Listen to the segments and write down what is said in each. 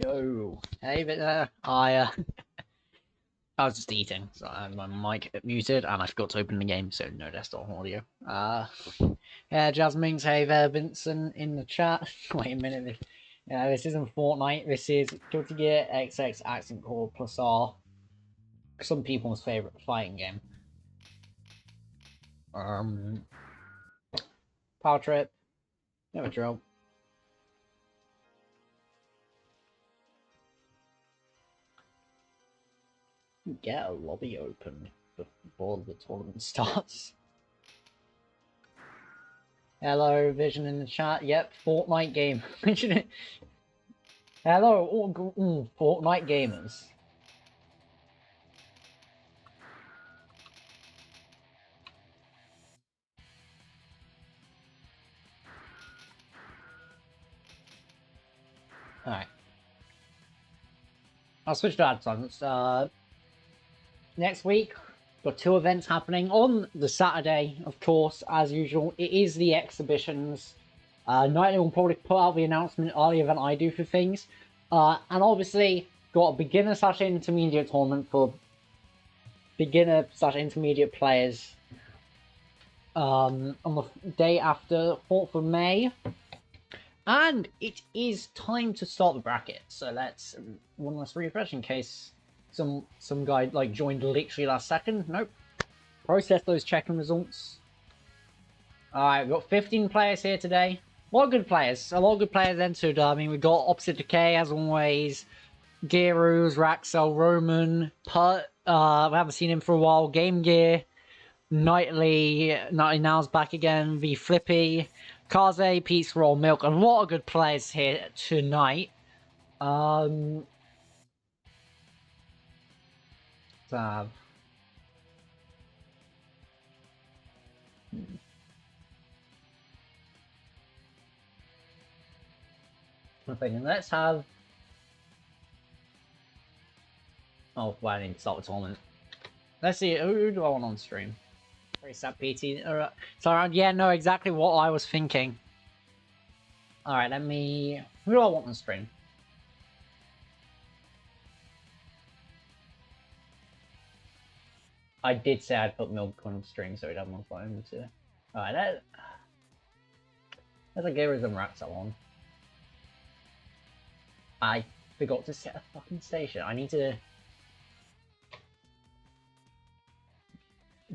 Yo, hey there. I was just eating, so I had my mic muted, and I forgot to open the game, so no desktop audio. Yeah, Jasmine's hey there, Vincent in the chat. Wait a minute, this isn't Fortnite. This is Guilty Gear XX Accent Core plus R. Some people's favorite fighting game. Power Trip. Never drove. Get a lobby open before the tournament starts. Hello, Vision in the chat. Yep, Fortnite game. Hello, Fortnite gamers. Alright. I'll switch to AdSense. Next week, got 2 events happening. On the Saturday, of course, as usual, it is the exhibitions. Nightly will probably put out the announcement earlier than I do for things. And obviously, got a beginner/intermediate tournament for beginner/intermediate players on the day after 4th of May. And it is time to start the bracket. So let's one last refresh in case some guy like joined literally last second. Nope. Process those checking results. Alright, we've got 15 players here today. A lot of good players. A lot of good players entered. I mean, we've got Opposite Decay as always. Gearus, Raxel, Roman, Putt. We haven't seen him for a while. Game Gear. Nightly now's back again. The Flippy. Kaze, Pete's Roll, Milk. A lot of good players here tonight. I'm thinking, let's have... Oh, well, I need to start the tournament. Let's see, who do I want on stream? Very sad, PT. Sorry, yeah, no, exactly what I was thinking. Alright, let me... Who do I want on stream? I did say I'd put Milk on stream, so he'd have more fun too. Alright, let's like Gearus and Raxel on. I forgot to set a fucking station. I need to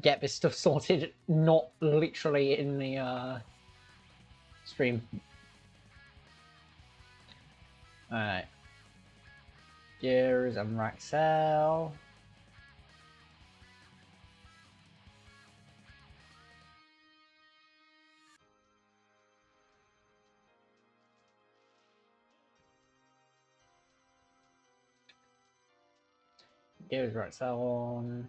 get this stuff sorted, not literally in the stream. Alright. Gearus and Raxel. Gearus, Raxel on.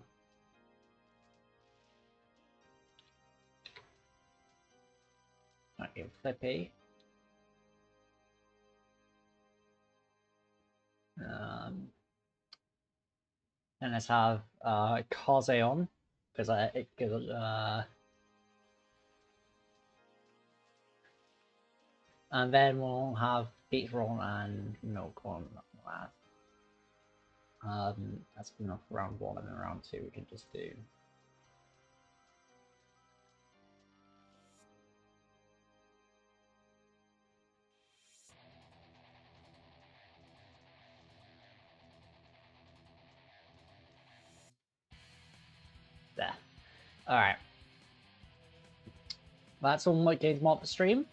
Might be Flippy. And let's have Kaze on, because and then we'll have Beach Roll and Milk on that. That's enough for round 1, and then round 2 we can just do. There. Alright. That's all my games marked for stream.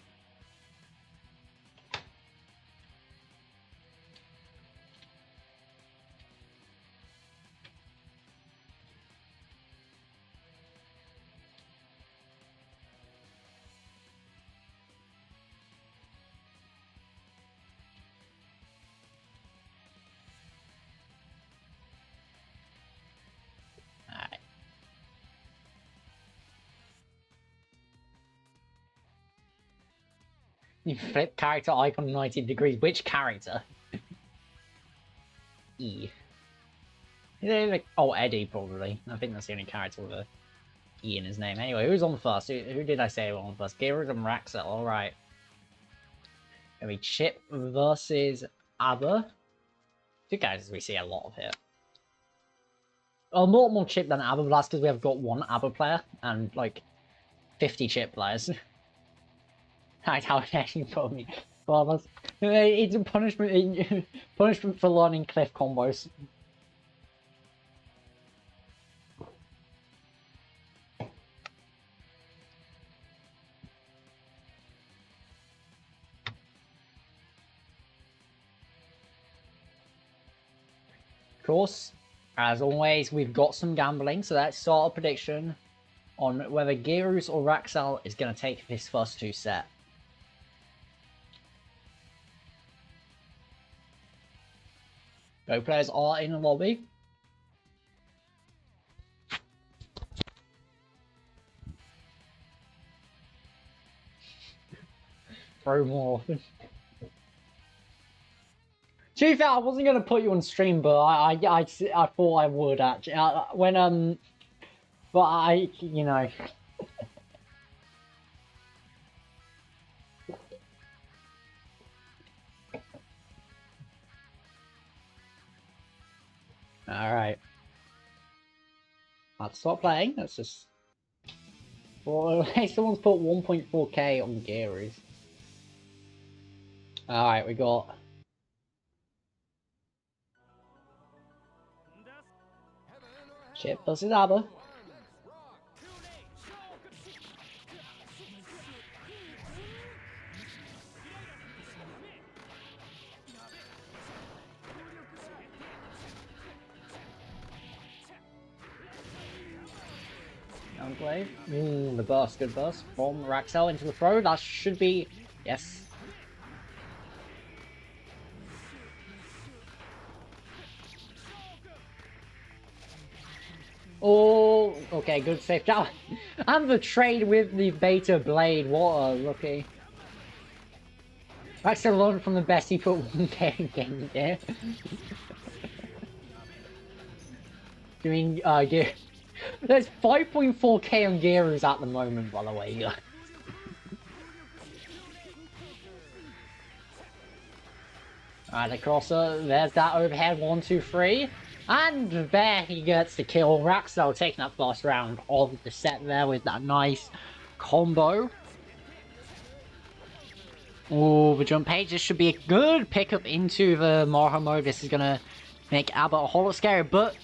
You flip character icon 90 degrees. Which character? E. Oh, Eddie, probably. I think that's the only character with a E in his name. Anyway, who's on first? Who did I say was on first? Gearus and Raxel. Alright. Gonna be Chip versus Aber. Two characters we see a lot of here. A lot more chip than ABBA, but that's because we have got one ABBA player and like 50 chip players. That's how it actually put me. Well, it's a punishment, punishment for learning cliff combos. Of course, as always, we've got some gambling, so let's start a prediction on whether Girus or Raxal is going to take this first two set. Go players are in the lobby. Throw more often. To be fair, I wasn't going to put you on stream, but I thought I would actually. But you know. Alright. Let's stop playing. Let's just... Well, someone's put 1.4k on Gearys. Alright, we got... Chip versus ABBA. Enclave. The burst, good burst from Raxel into the throw. That should be... Yes. Oh, okay, good safe job. And the trade with the beta blade. What a lucky. Raxel learned from the best. He put 1k in game there. Doing, gear. There's 5.4k on Gearus at the moment, by the way. Alright, the crosser. There's that overhead. 1, 2, 3. And there he gets the kill. Raxel taking that first round of the set there with that nice combo. Oh, the jump page. This should be a good pickup into the Morho mode. This is going to make ABBA a whole lot scarier, but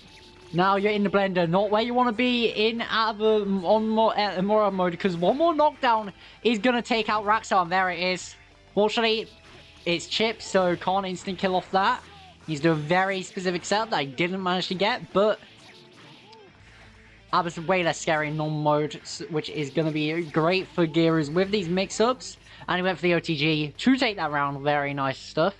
now you're in the blender, not where you want to be in ABBA on Morho mode, because one more knockdown is going to take out Raxel, and there it is. Fortunately, it's Chip, so can't instant kill off that. He's doing a very specific setup that I didn't manage to get, but ABBA's way less scary in normal mode, which is going to be great for Gearers with these mix-ups. And he went for the OTG to take that round. Very nice stuff.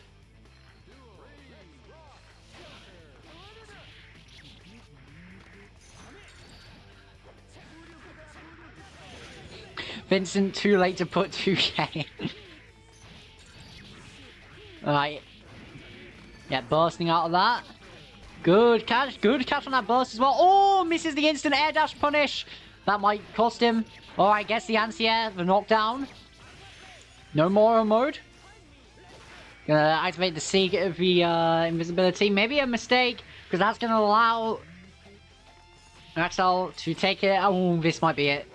Vincent, too late to put 2k. Alright. Yeah, bursting out of that. Good catch on that burst as well. Oh, misses the instant air dash punish. That might cost him. Alright, gets the anti-air, the knockdown. No more mode. Gonna activate the Seek of the invisibility. Maybe a mistake, because that's gonna allow Raxel to take it. Oh, this might be it.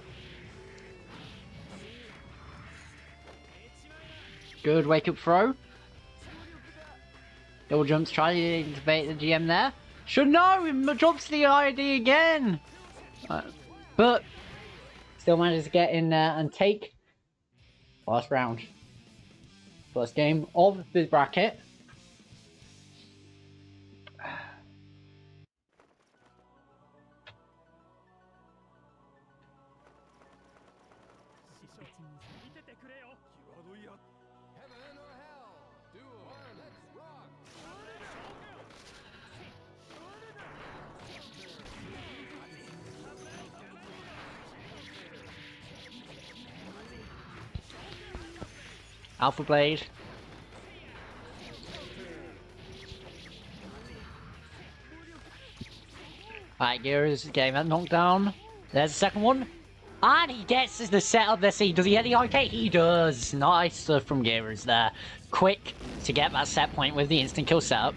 Good wake up throw. Double jumps, try to activate the GM there. Should know, jumps the ID again. But still manages to get in there and take last round. First game of this bracket. Alpha Blade. Alright, Gear's getting that knockdown. There's the second one. And he gets the setup. Let's see, does he get the IK? He does. Nice stuff from Gear's there. Quick to get that set point with the instant kill setup.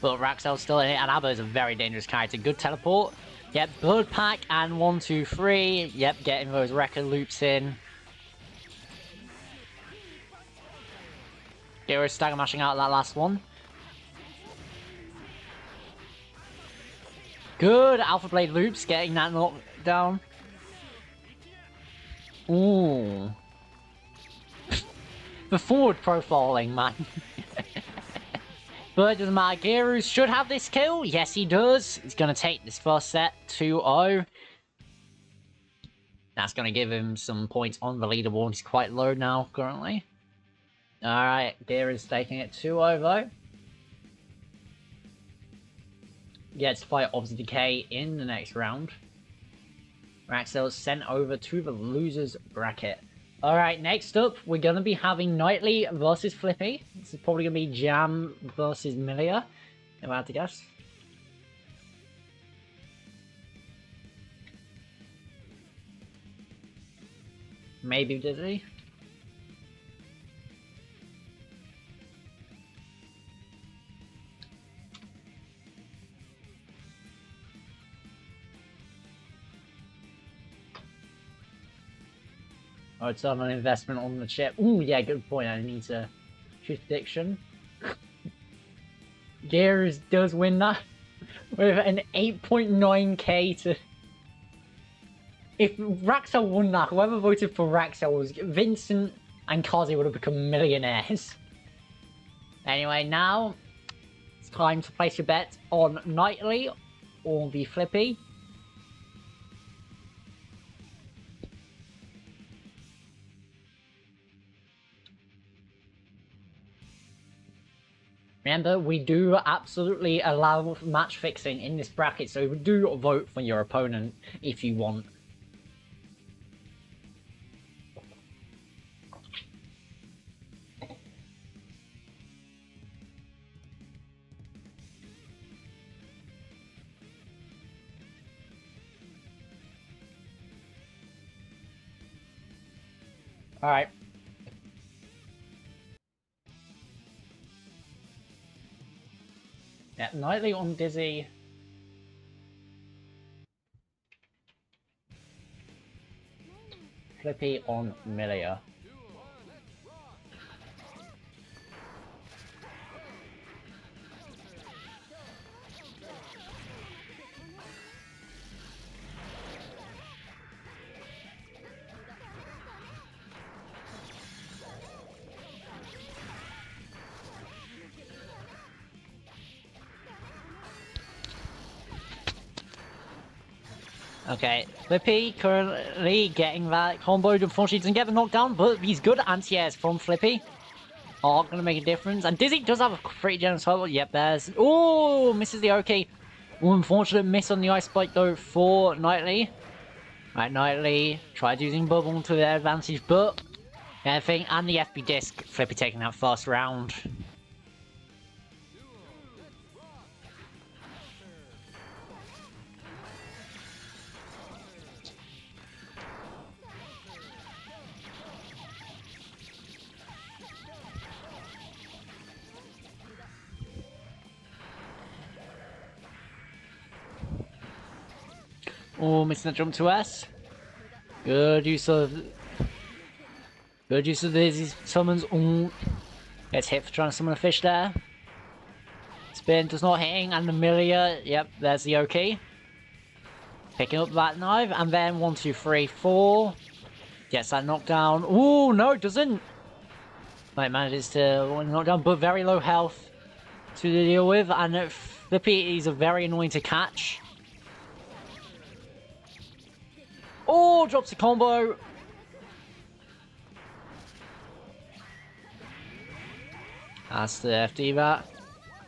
But Raxel's still in it, and Abba is a very dangerous character. Good teleport. Yep, Bird Pack and 1, 2, 3. Yep, getting those record loops in. Hero stagger mashing out that last one. Good Alpha Blade loops, getting that knockdown. Ooh. The forward profiling, man. But it doesn't matter. Giru should have this kill. Yes, he does. He's going to take this first set 2-0. That's going to give him some points on the leaderboard. He's quite low now, currently. Alright, Giru's taking it 2-0, though. Gets to fight Obs Decay in the next round. Raxel's sent over to the losers bracket. Alright, next up, we're going to be having Knightley versus Flippy. This is probably going to be Jam versus Milia, if I had to guess. Maybe Dizzy. Oh, it's on an investment on the chip. Ooh, yeah, good point. I need to choose prediction. Gears does win that with an 8.9k to... If Raxel won that, whoever voted for Raxel was Vincent and Kazi would have become millionaires. Anyway, now it's time to place your bet on Knightley or the Flippy. Remember, we do absolutely allow match fixing in this bracket, so do vote for your opponent if you want. Alright. Yeah, Knightley on Dizzy. Flippy on Milia. Okay, Flippy currently getting that combo. Unfortunately, doesn't get the knockdown, but these good anti-airs from Flippy are going to make a difference. And Dizzy does have a pretty generous hold. Yep, there's... Oh, misses the OK. Unfortunate miss on the Ice Spike, though, for Knightley. Right, Knightley tried using Bubble to their advantage, but... Everything, and the FB Disc, Flippy taking that first round. Oh, missing the jump to S. Good use of these summons. Ooh. Gets hit for trying to summon a fish there. Spin does not hitting, and the Milia, yep, there's the OK. Picking up that knife, and then 1, 2, 3, 4. Gets that knockdown. Ooh, no, it doesn't. It manages to knock down, but very low health to deal with, and Flippy is very annoying to catch. Oh, drops a combo. That's the FD that.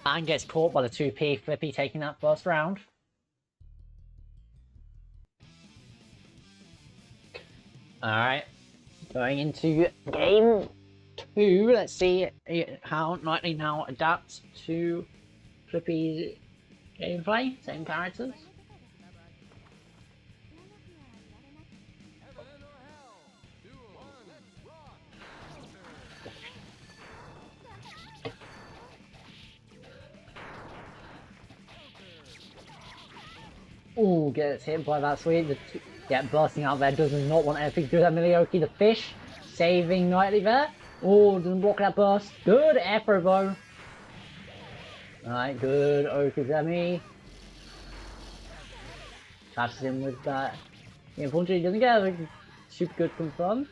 And gets caught by the 2P. Flippy taking that first round. Alright. Going into game 2. Let's see how Knightley now adapts to Flippy's gameplay. Same characters. Ooh, gets hit by that sweep. Yeah, bursting out there. Does not want anything to do with that Milioki. The fish saving Knightley there. Ooh, doesn't block that burst. Good effort though. Alright, good Okazemi. Catches him with that. Yeah, unfortunately, doesn't get a super good confirm.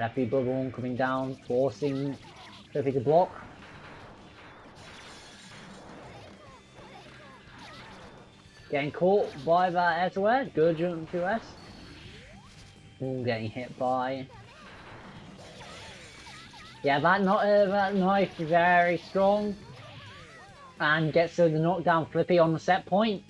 Lefty bubble coming down, forcing Cliffy to block. Getting caught by that air to air. Good jump to S. Getting hit by. Yeah, that knife very strong. And gets the knockdown Flippy on the set point.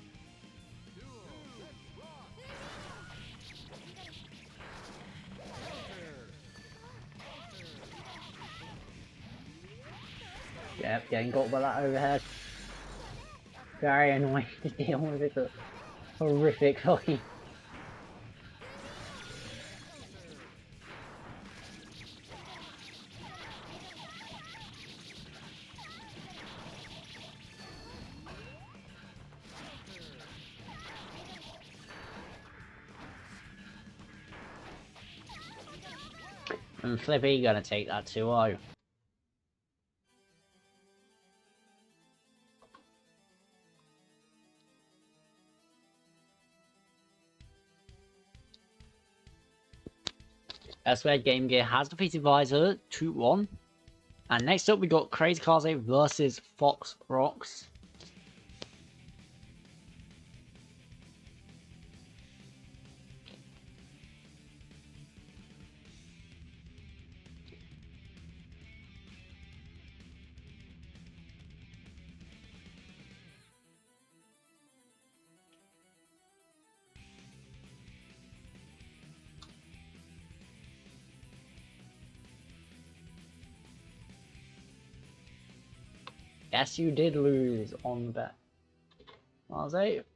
Yep, getting got by that overhead. Very annoying to deal with. It's a horrific fucking. And Flippy gonna take that 2-0. Elsewhere, Game Gear has defeated Visor 2-1. And next up, we got Crazy Kaze versus Fox Rocks. Yes, you did lose on the bet. Was it?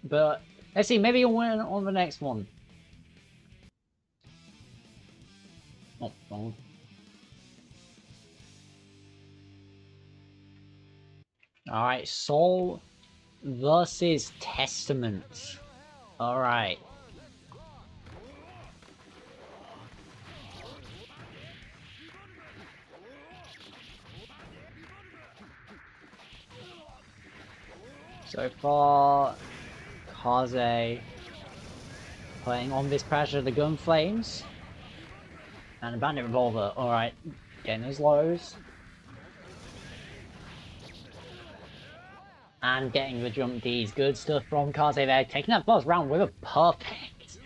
But let's see, maybe you'll win on the next one. Oh, wrong. Alright, Soul versus Testament. Alright. So far, Kaze playing on this pressure, the gun flames. And a bandit revolver. Alright, getting those lows. And getting the jump Ds. Good stuff from Kaze there. Taking that first round with a perfect.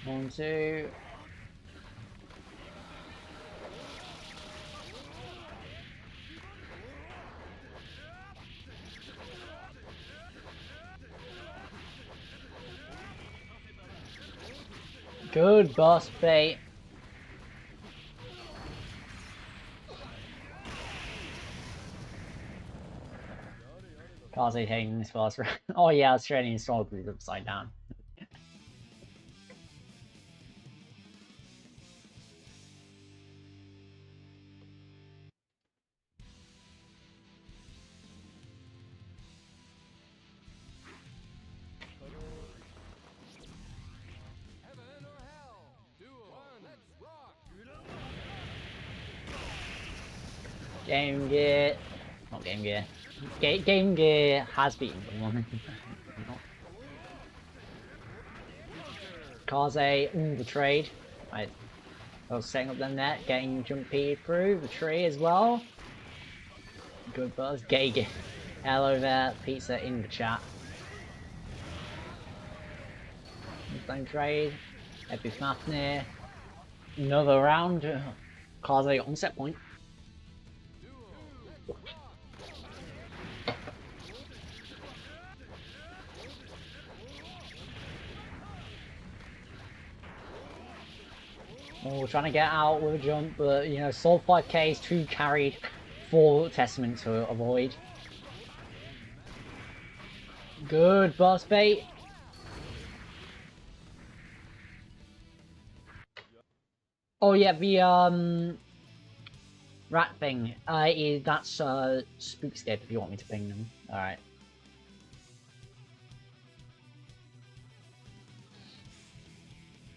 1, 2. Good boss bait. Kaze taking this first round. Oh yeah, Australian Storm is upside down. Game Gear. Not Game Gear. Game Gear has beaten someone. Kaze, the trade. Right. I was setting up the net, getting jumpy through the tree as well. Good buzz. Gage. Hello there, pizza in the chat. Don't trade. Epic Mafnir. Another round. Kaze on set point. Oh, trying to get out with a jump, but, you know, Soul 5k is too carried for Testament to avoid. Good boss bait. Oh yeah, the rat thing. That's Spookscape if you want me to ping them. Alright.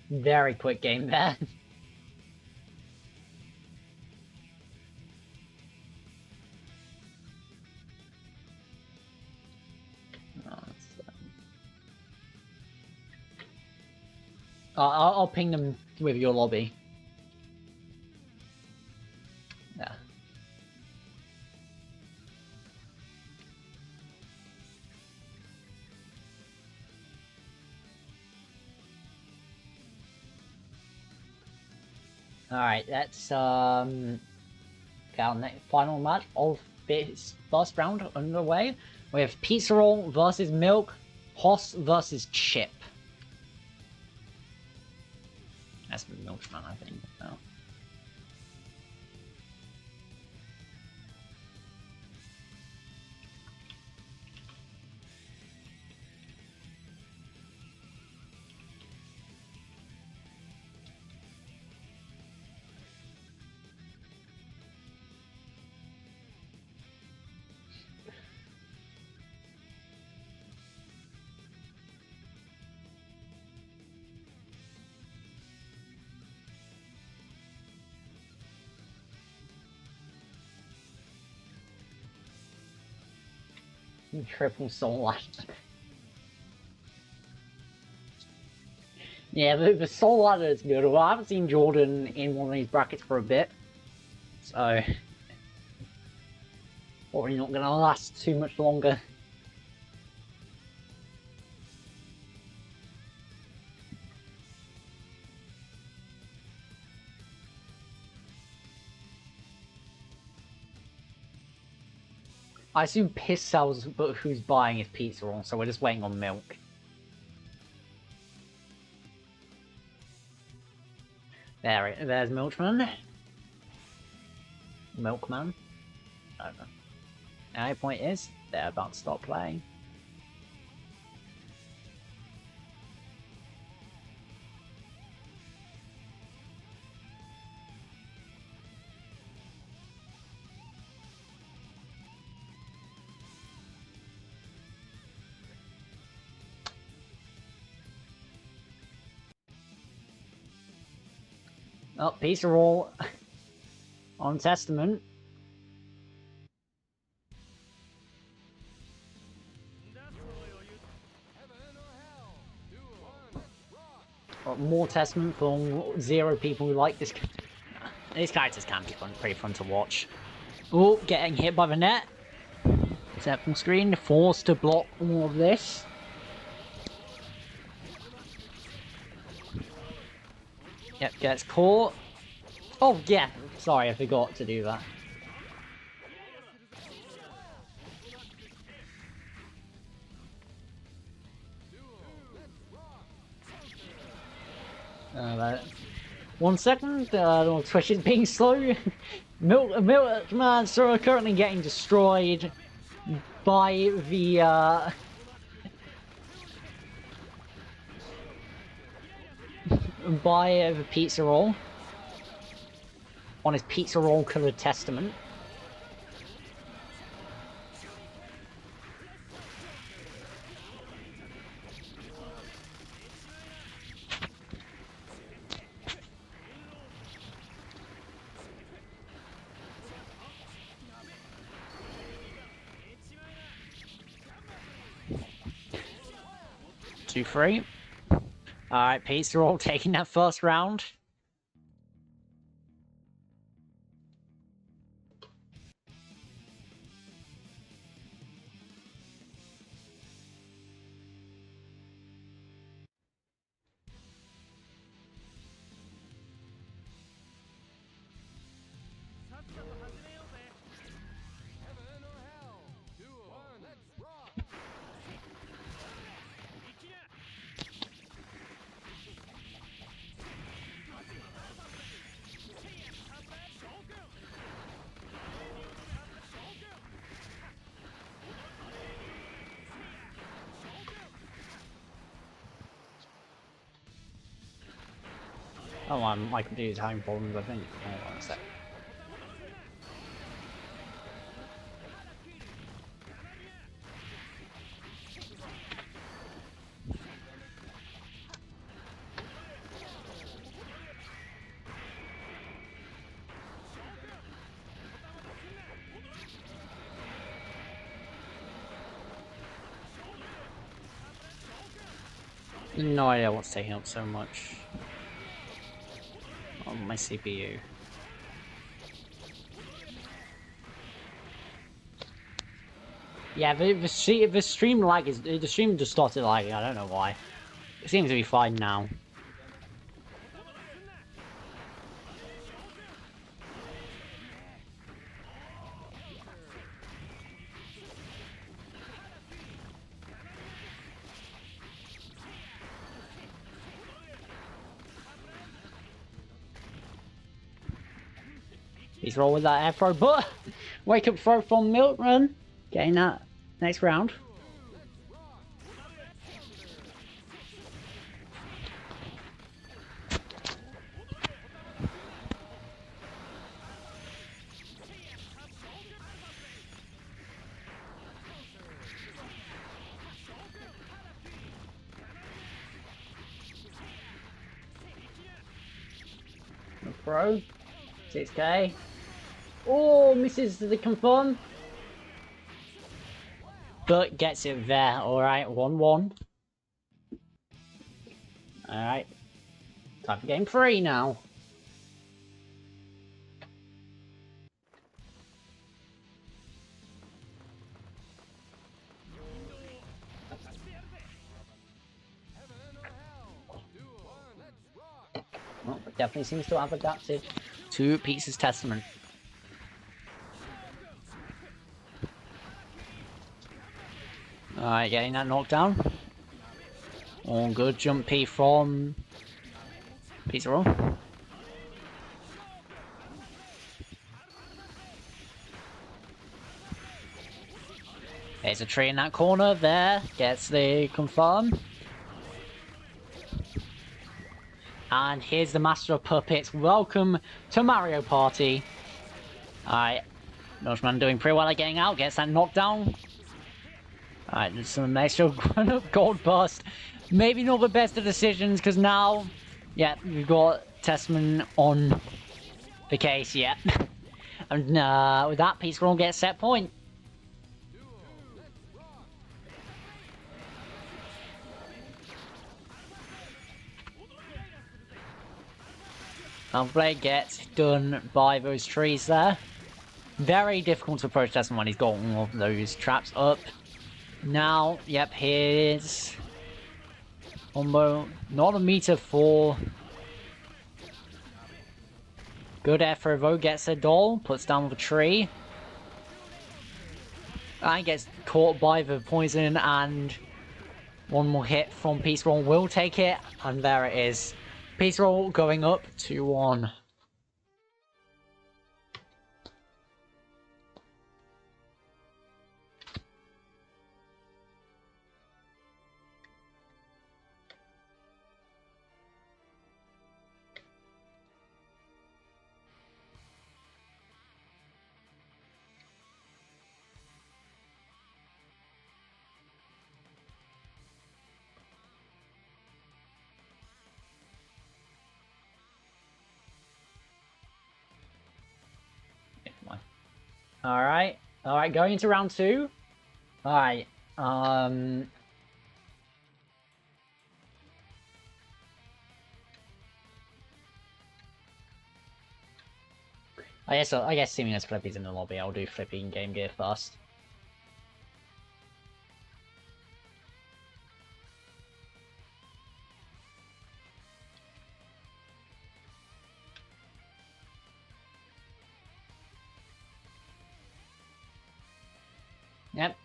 Very quick game there. I'll ping them with your lobby. Yeah. Alright, that's our final match of this first round underway. We have Pizza Roll versus Milk, Hoss versus Chip. That's the Milkman, I think. Oh. Triple soul ladder. Yeah, the soul ladder is good. Well, I haven't seen Jordan in one of these brackets for a bit, so probably not gonna last too much longer. I assume Piss sells, but who's buying is Pizza Roll, so we're just waiting on Milk. There's Milkman. Milkman. I don't know. Now the point is, they're about to stop playing. Oh, Pizza Roll on Testament. More Testament from 0 people who like this. These characters can be fun, pretty fun to watch. Oh, getting hit by the net. Set full screen, forced to block all of this. Yep, gets caught. Oh yeah, sorry, I forgot to do that. One second, Twitch is being slow. Milkman are currently getting destroyed by the by the Pizza Roll on his Pizza Roll coloured Testament. Two, three. Alright, Pizza Roll taking that first round. Oh, my computer's having problems, I think. Hold on a sec. No idea what's taking up so much on my CPU. Yeah, the stream lag is the stream just started lagging. I don't know why. It seems to be fine now. He's rolling with that air throw, but wake up throw from Milk Run, getting that next round. Throw 6k. Oh, misses the confirm. But gets it there. Alright, 1-1. Alright. Time for game 3 now. Well, it definitely seems to have adapted to Pete's Testament. Alright, getting that knockdown. All good. Jump P from Pizza Roll. There's a tree in that corner there. Gets the confirm. And here's the Master of Puppets. Welcome to Mario Party. Alright. Milchman doing pretty well at getting out. Gets that knockdown. Alright, there's some extra gold burst. Maybe not the best of decisions, because now, yeah, we've got Testament on the case, yeah. And with that, Pete's gonna get set point. Blade gets done by those trees there. Very difficult to approach Testament when he's got all of those traps up. Now, yep, here's combo. Not a meter for. Good air throw though, gets a doll, puts down the tree. And gets caught by the poison, and one more hit from Peace Roll will take it, and there it is. Peace Roll going up 2-1. Alright, going into round 2. Alright, I guess seeing as Flippy's in the lobby, I'll do Flippy in Game Gear first. Yep.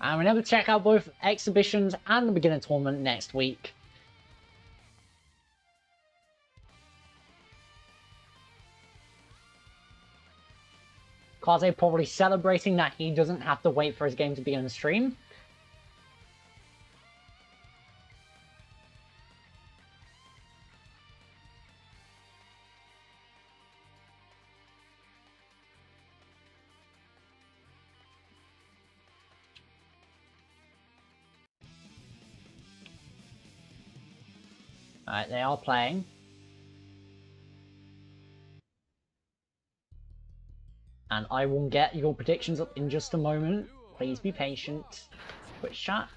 And remember to check out both exhibitions and the beginner tournament next week. Kaze probably celebrating that he doesn't have to wait for his game to be on the stream. Alright, they are playing. And I will get your predictions up in just a moment. Please be patient. Twitch chat.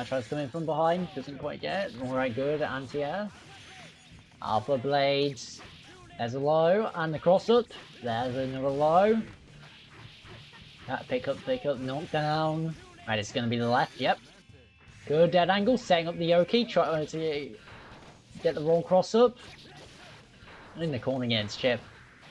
Tries to come in from behind, doesn't quite get it. Alright, good, anti-air. Alpha Blades. There's a low, and the cross-up. There's another low. Pick up, knockdown. Right, it's going to be the left, yep. Good dead angle, setting up the Yoki, trying to get the wrong cross-up. In the corner against Chip.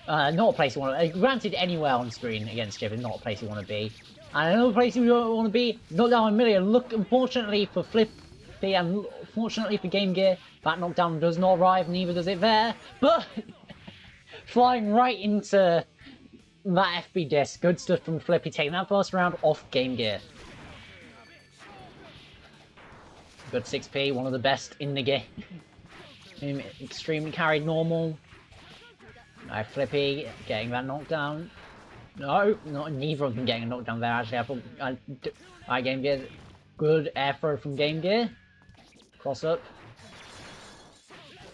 Not a place you want to... granted, anywhere on screen against Chip is not a place you want to be. And another place you don't want to be, knockdown a million. Look, unfortunately for Flippy and fortunately for Game Gear, that knockdown does not arrive, neither does it there. But flying right into that FB disc, good stuff from Flippy, taking that first round off Game Gear. Good 6p, one of the best in the game. Extremely carried normal. Right, Flippy getting that knockdown. No, neither of them getting a knockdown there. Actually, I Game Gear. Good air throw from Game Gear. Cross up.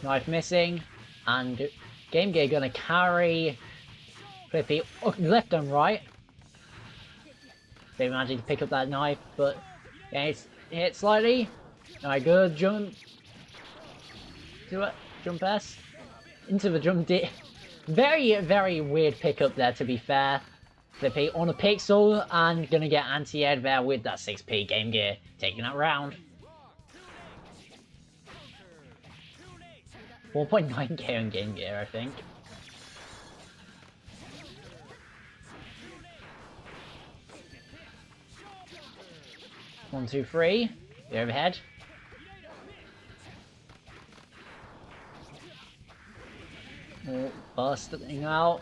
Knife missing. And Game Gear gonna carry Flippy left and right. They managed to pick up that knife, but yeah, it's hit slightly. Alright, good jump. Do it. Jump S. Into the jump D. Very, very weird pickup there, to be fair. Flippy on a pixel and gonna get anti-air there with that 6p Game Gear taking that round. 4.9k on Game Gear, I think. One, two, three. The overhead. Oh, busting out.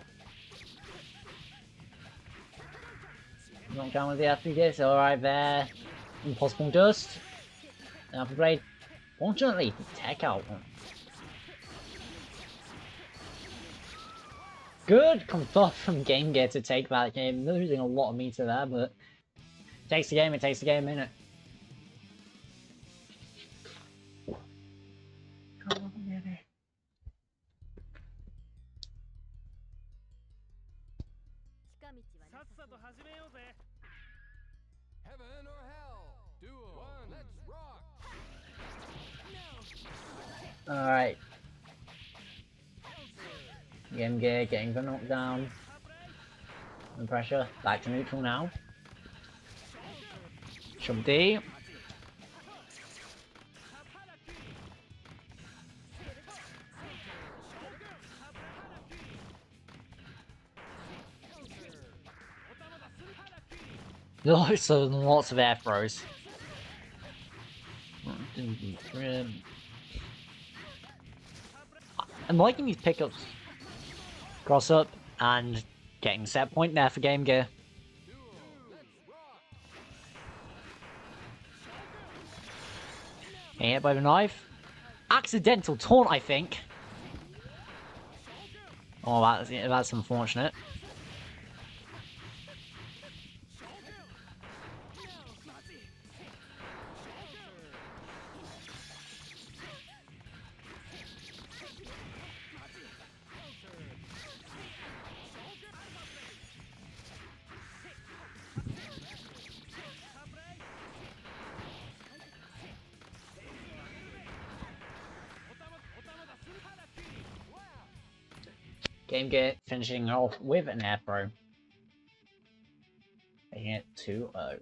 Knockdown with the FPGs, alright there. Impossible dust. Alpha Blade. Fortunately, tech out. Good confirm from Game Gear to take that game. Losing a lot of meter there, but it takes the game, innit? Heaven or hell? Duel. One, let's rock. Alright. Game Gear getting the knockdown. No pressure. Back to neutral now. Jump D. Lots of air throws. I'm liking these pickups. Cross up and getting set point there for Game Gear. Getting hit by the knife. Accidental taunt, I think. Oh, that's unfortunate. Game Gear finishing off with an air throw. Making it 2-0.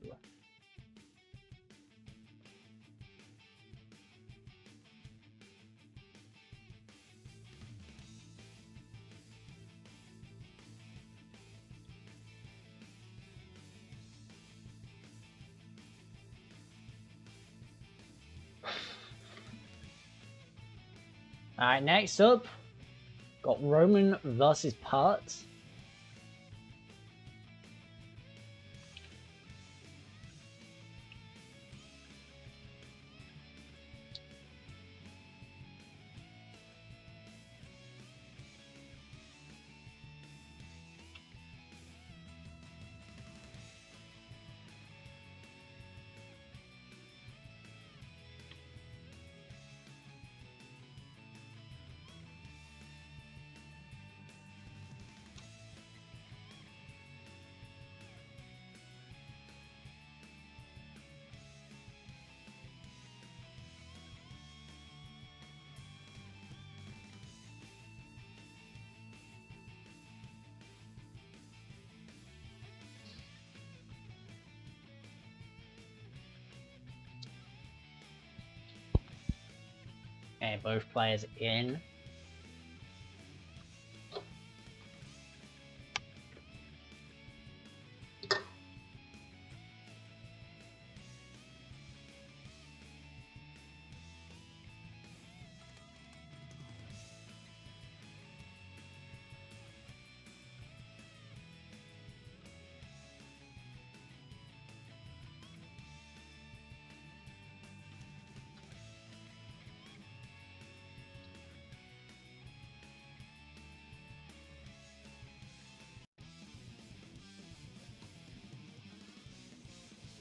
Alright, next up, got Roman versus Part. Okay, both players in.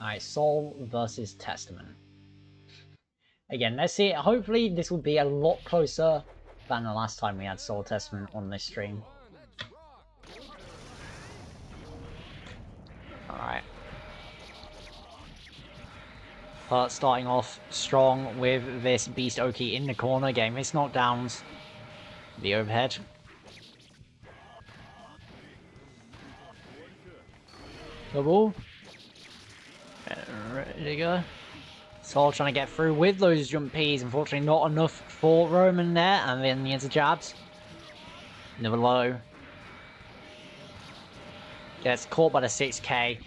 Alright, Soul versus Testament. Again, let's see. Hopefully this will be a lot closer than the last time we had Soul Testament on this stream. Alright. Part starting off strong with this Beast Oki in the corner, getting his knockdowns. The overhead. Double. Ready to go. Soul trying to get through with those jump Ps. Unfortunately, not enough for Roman there. And then the jabs. Another low. Gets caught by the 6k.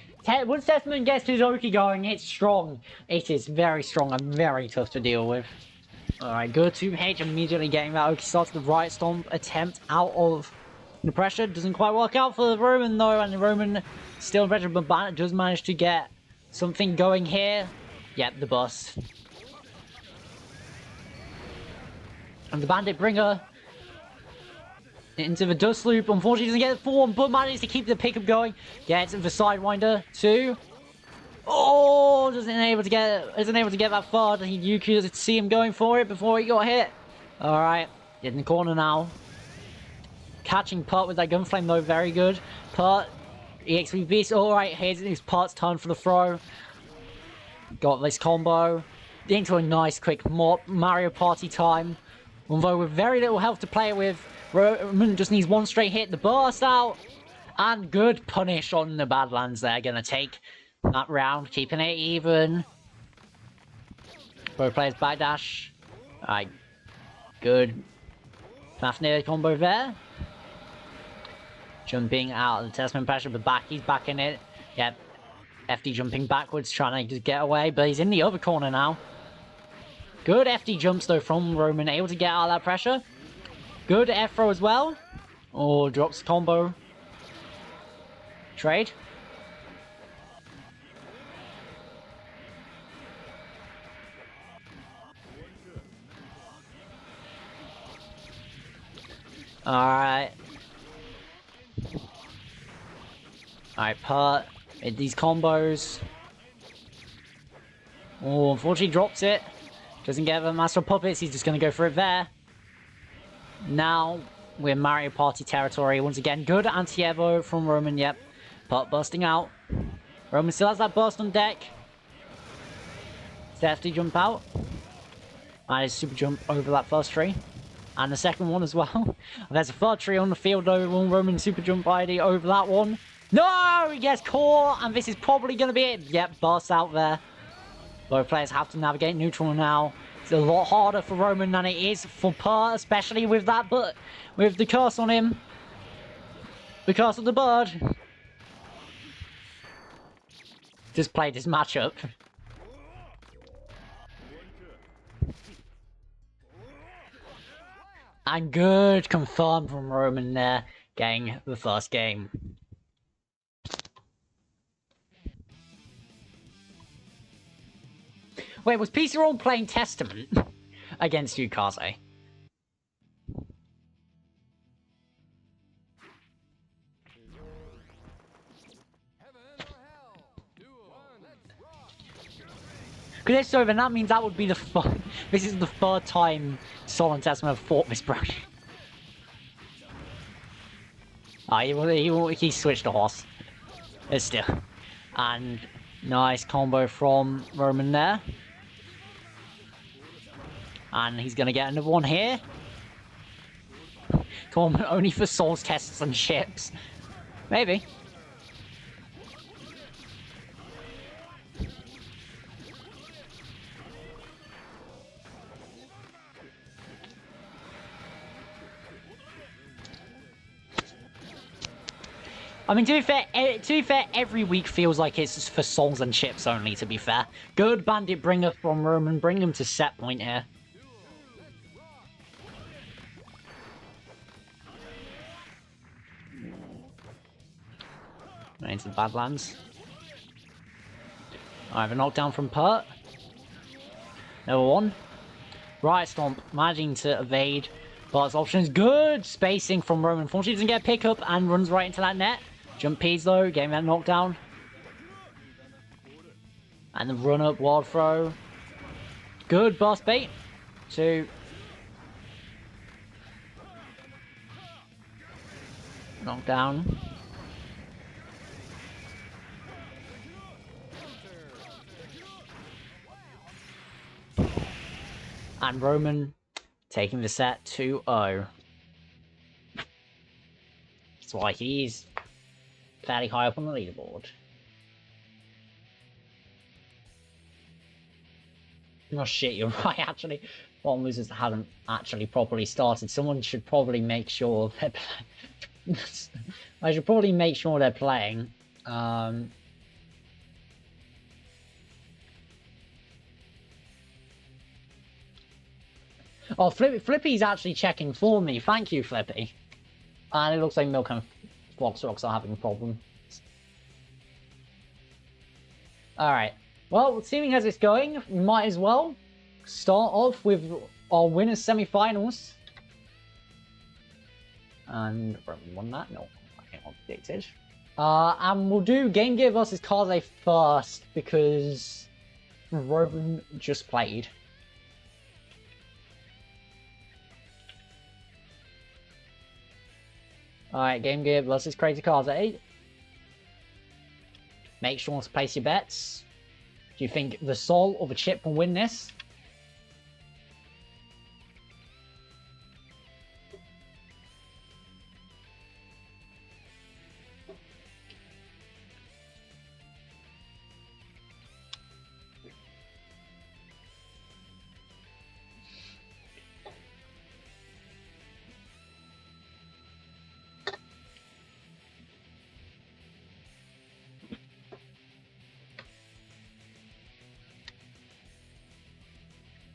Once Testament gets his Oki going, it's strong. It is very strong and very tough to deal with. Alright, good 2H immediately getting that Oki starts the right stomp attempt out of the pressure. Doesn't quite work out for Roman though, and Roman still better, but Bandit does manage to get something going here. Yep, the bust. And the Bandit Bringer into the dust loop. Unfortunately, doesn't get the full one, but manages to keep the pickup going. Gets the Sidewinder 2. Oh, isn't able to get that far. You could see him going for it before he got hit. All right, in the corner now. Catching Putt with that gunflame though, very good. Putt, EXP Beast. All right, here's Putt's turn for the throw. Got this combo into a nice quick Mario Party time. Although with very little health to play with, Roman just needs one straight hit. The burst out and good punish on the Badlands there. Gonna take that round, keeping it even. Both players backdash. Alright, good Fafnir combo there. Jumping out of the Testament pressure, but he's back in it. Yep. FD jumping backwards, trying to just get away, but he's in the other corner now. Good FD jumps though from Roman, able to get out of that pressure. Good F throw as well. Oh, drops combo. Trade. Alright. Alright, Putt. These combos. Oh, unfortunately drops it. Doesn't get the Master of Puppets, he's just going to go for it there. Now, we're Mario Party territory. Once again, good anti-evo from Roman, yep. Putt busting out. Roman still has that burst on deck. Safety jump out. And his super jump over that first tree. And the second one as well. There's a third tree on the field though. One Roman super jump ID over that one. No! He gets caught! And this is probably going to be it. Yep, burst out there. Both players have to navigate neutral now. It's a lot harder for Roman than it is for Putt, especially with that, but with the curse on him. The curse of the bird. Just play this matchup. And good, confirmed from Roman there, getting the first game. Wait, was PC Roll playing Testament against you, Kaze? Heaven or hell? Duel. Let's rock. Because if so, then that means that would be the this is the third time Sol and Testament have fought this brush. He switched the horse. It's still. And nice combo from Roman there. And he's gonna get another one here. Come on, only for Sol's tests and ships. Maybe. I mean, to be fair, every week feels like it's for souls and ships only, to be fair. Good bandit bringer from Roman, bring him to set point here. Right into the Badlands. Alright, the knockdown from Pert. Number one. Right Stomp, managing to evade. Pert's options, good spacing from Roman. Unfortunately, doesn't get a pickup and runs right into that net. Jump P's though, getting that knockdown. And the run up, wild throw. Good burst bait. Two. Knockdown. And Roman taking the set 2-0. That's why he's fairly high up on the leaderboard. Oh shit, you're right, actually. Bottom losers haven't actually properly started. Someone should probably make sure they're playing. I should probably make sure they're playing. Oh, Flippy's actually checking for me. Thank you, Flippy. And it looks like Milk and Fox Rocks are having problems. Alright. Well, seeing as it's going, we might as well start off with our winners semi-finals. And Roman won that? No, I can't predicted. And we'll do Game Gear versus Kaze first because Roman just played. Alright, Game Gear versus Crazy Kaze. Make sure to place your bets. Do you think the Sol or the Chip will win this?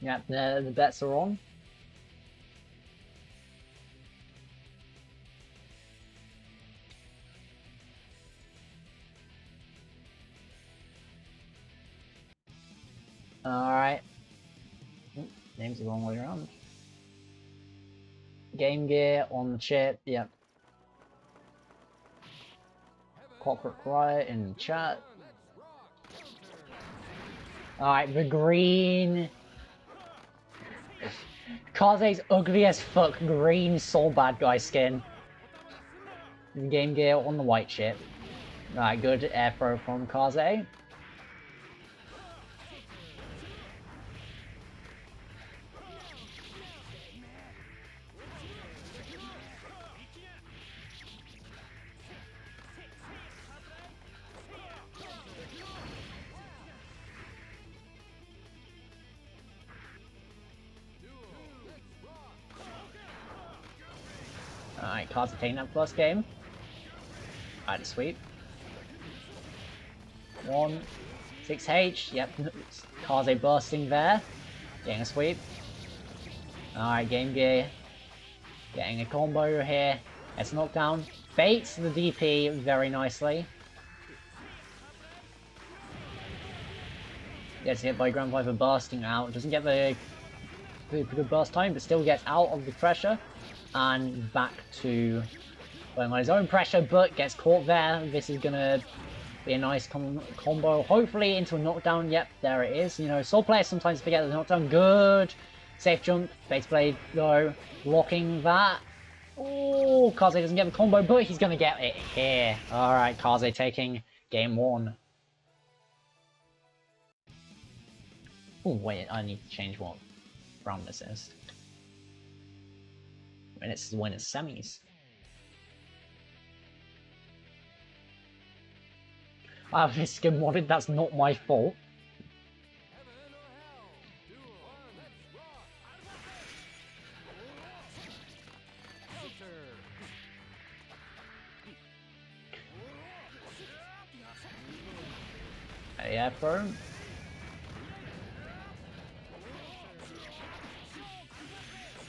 Yeah, the bets are on. Alright. Name's the wrong way around. Game Gear on the chip, yep. Corporate Riot in the chat. Alright, the green. Kaze's ugly as fuck green Soul Bad Guy skin. Game Gear on the white chip. Alright, good air throw from Kaze. Alright, Kaze taking that first game. Alright, sweep. 1, 6H, yep, Kaze bursting there. Getting a sweep. Alright, Game Gear. Getting a combo here. It's knocked down. Baits the DP very nicely. Gets hit by Grand Viper bursting out. Doesn't get the good burst time, but still gets out of the pressure. And back to going on his own pressure, but gets caught there. This is going to be a nice combo, hopefully into a knockdown. Yep, there it is. You know, Soul players sometimes forget the knockdown. Good. Safe jump. Base blade, though. Blocking that. Oh, Kaze doesn't get the combo, but he's going to get it here. Alright, Kaze taking game 1. Oh, wait, I need to change what round this is. When it's semis. I have this skin modded, that's not my fault. Yeah, bro.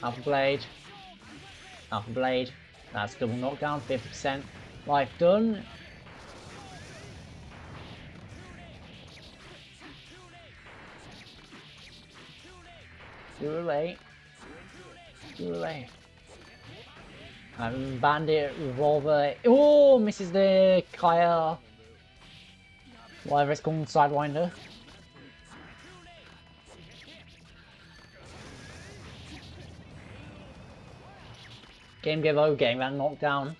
Alpha Blade. Alpha Blade. That's double knockdown, 50% life done. Too late. Too late. Bandit, Revolver. Oh, misses the Kaya. Whatever it's called, Sidewinder. Game give O game, that knockdown.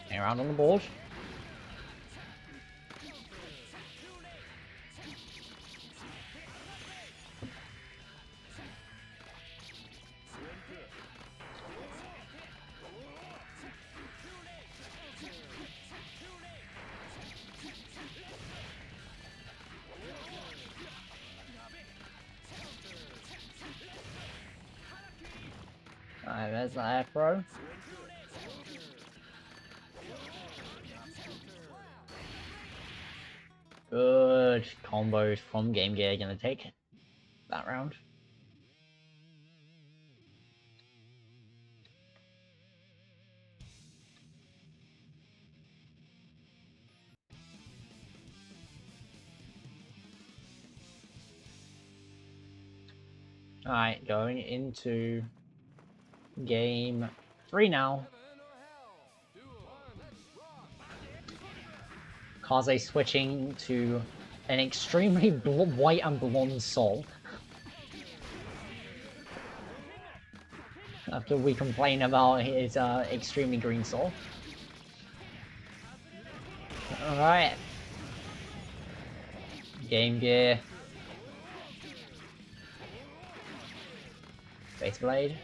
Hang around on the board. Alright, there's the Afro. Good combos from Game Gear, gonna take that round. Alright, going into game 3 now. Kaze switching to an extremely white and blonde Soul. After we complain about his extremely green Soul. Alright. Game Gear. Base Blade.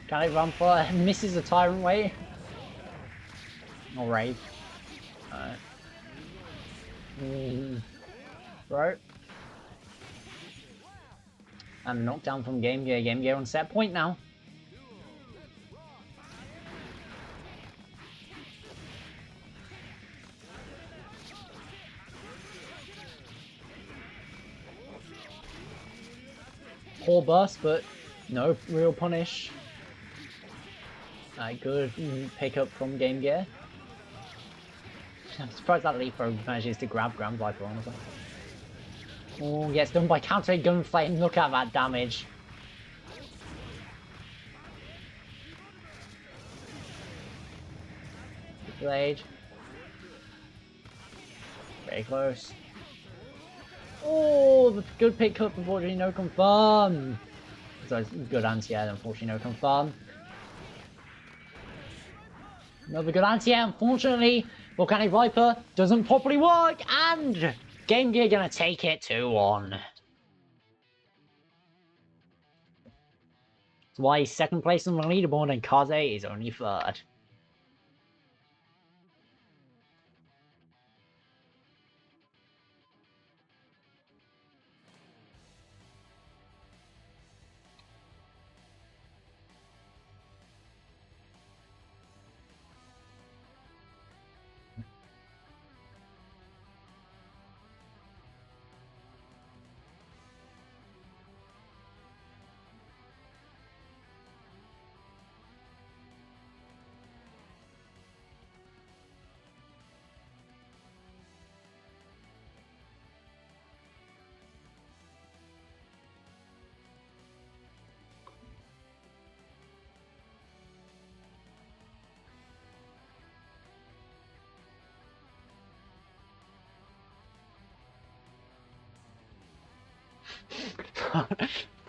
Can I run for it? Misses the Tyrant Way. Or Rave. Alright. Right. And knockdown from Game Gear. Game Gear on set point now. Poor burst, but no real punish. Good pick up from Game Gear. I'm surprised that Leaper manages to grab Grand Viper on as well. Oh, gets done by counter Gunflame. Look at that damage. Blade. Very close. Oh, the good pick up, unfortunately no confirm. So good anti-air, unfortunately no confirm. Another good anti-air, unfortunately. Volcanic Viper doesn't properly work, and Game Gear gonna take it 2-1. That's why he's second place on the leaderboard and Kaze is only third.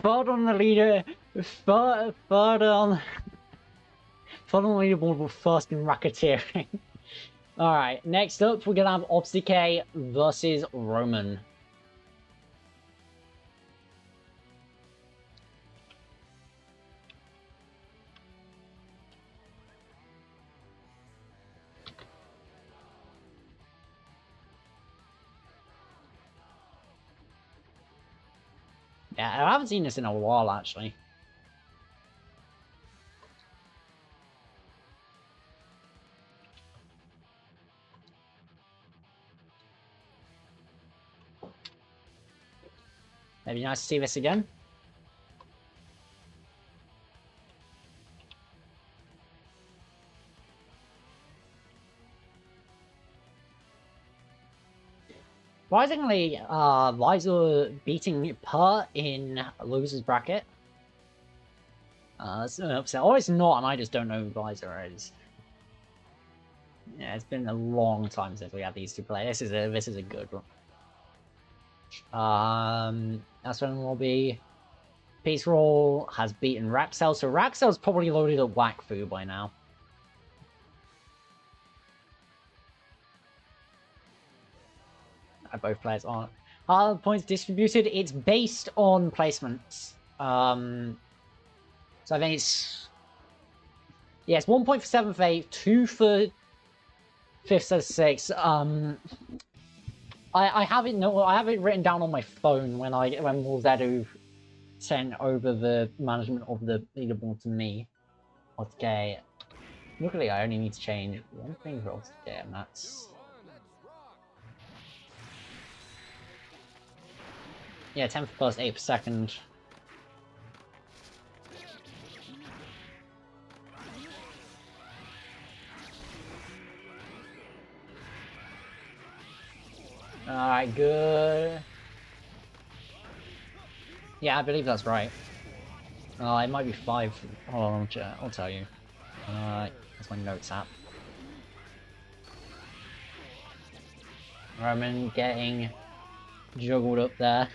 Third on the leader, third on the leaderboard with first in racketeering. Alright, next up we're gonna have Obstacle versus Roman. Yeah, I haven't seen this in a while, actually. Maybe nice to see this again. Surprisingly, Liza beating Per in loser's bracket. That's an upset. Or it's not, and I just don't know who Liza is. Yeah, it's been a long time since we had these two play. This is a good one. That's when will be Peace Roll has beaten Raxel, so Raxel's probably loaded up Whack Fu by now. Both players aren't. How are the points distributed? It's based on placements. So I think it's... Yeah, it's 1 point for 7th, 8th, 2 for 5th, 6th. I have it written down on my phone when Wolzedu sent over the management of the leaderboard to me. Okay. Luckily, I only need to change one thing for Obstacle, and that's... Yeah, 10th first, 8th second. Alright, good. Yeah, I believe that's right. It might be 5. Hold on, I'll tell you. That's my notes app. Roman getting juggled up there.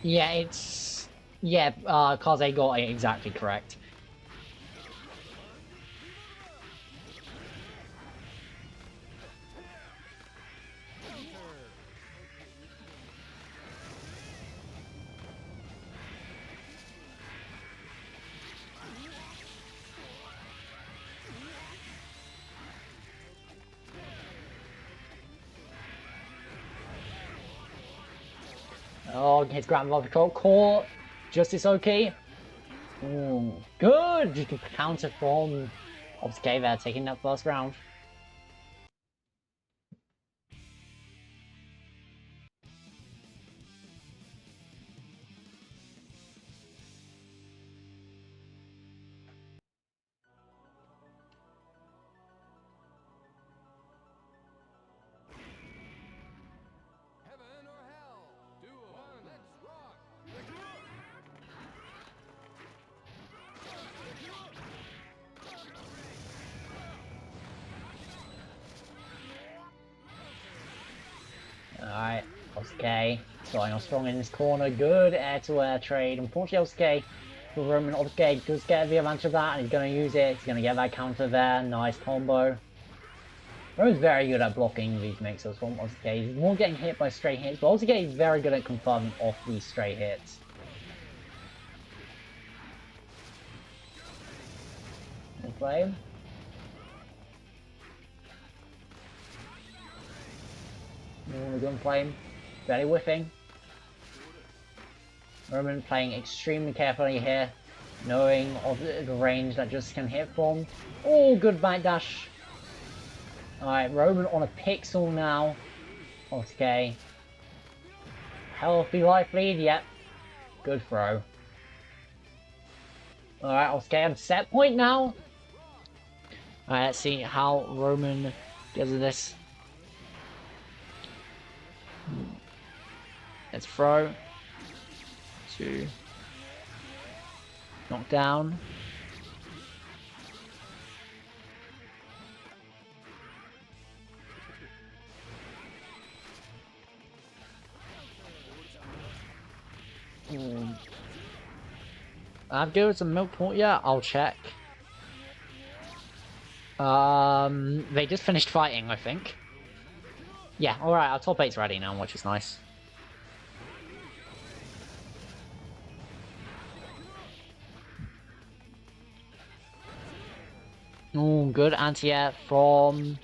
Yeah, it's... Yeah, Kaze got it exactly correct. Oh, his grandmother control. Core. Justice okay. Ooh, good! Counter from Obstacle there, taking that first round. Heaven or hell? Duel. Let's rock. Alright, Obstacle starting off strong in this corner. Good air-to-air trade. Unfortunately, Obstacle for Roman. Obstacle does get the advantage of that, and he's going to use it. He's going to get that counter there. Nice combo. Roman's very good at blocking these mixers from Obstacle. He's more getting hit by straight hits, but Obstacle is very good at confirming off these straight hits. Play. More on the gun flame. Very whiffing. Roman playing extremely carefully here, knowing of the range that just can hit from. Oh, good backdash. Alright, Roman on a pixel now. Okay. Healthy life lead, yep. Good throw. Alright, okay, I'm set point now. Alright, let's see how Roman does this. Let's throw. 2. Knock down. I've given some milk point. Yeah, I'll check. They just finished fighting, I think. Yeah, alright, our top 8's ready now, which is nice. Oh, good anti-air from...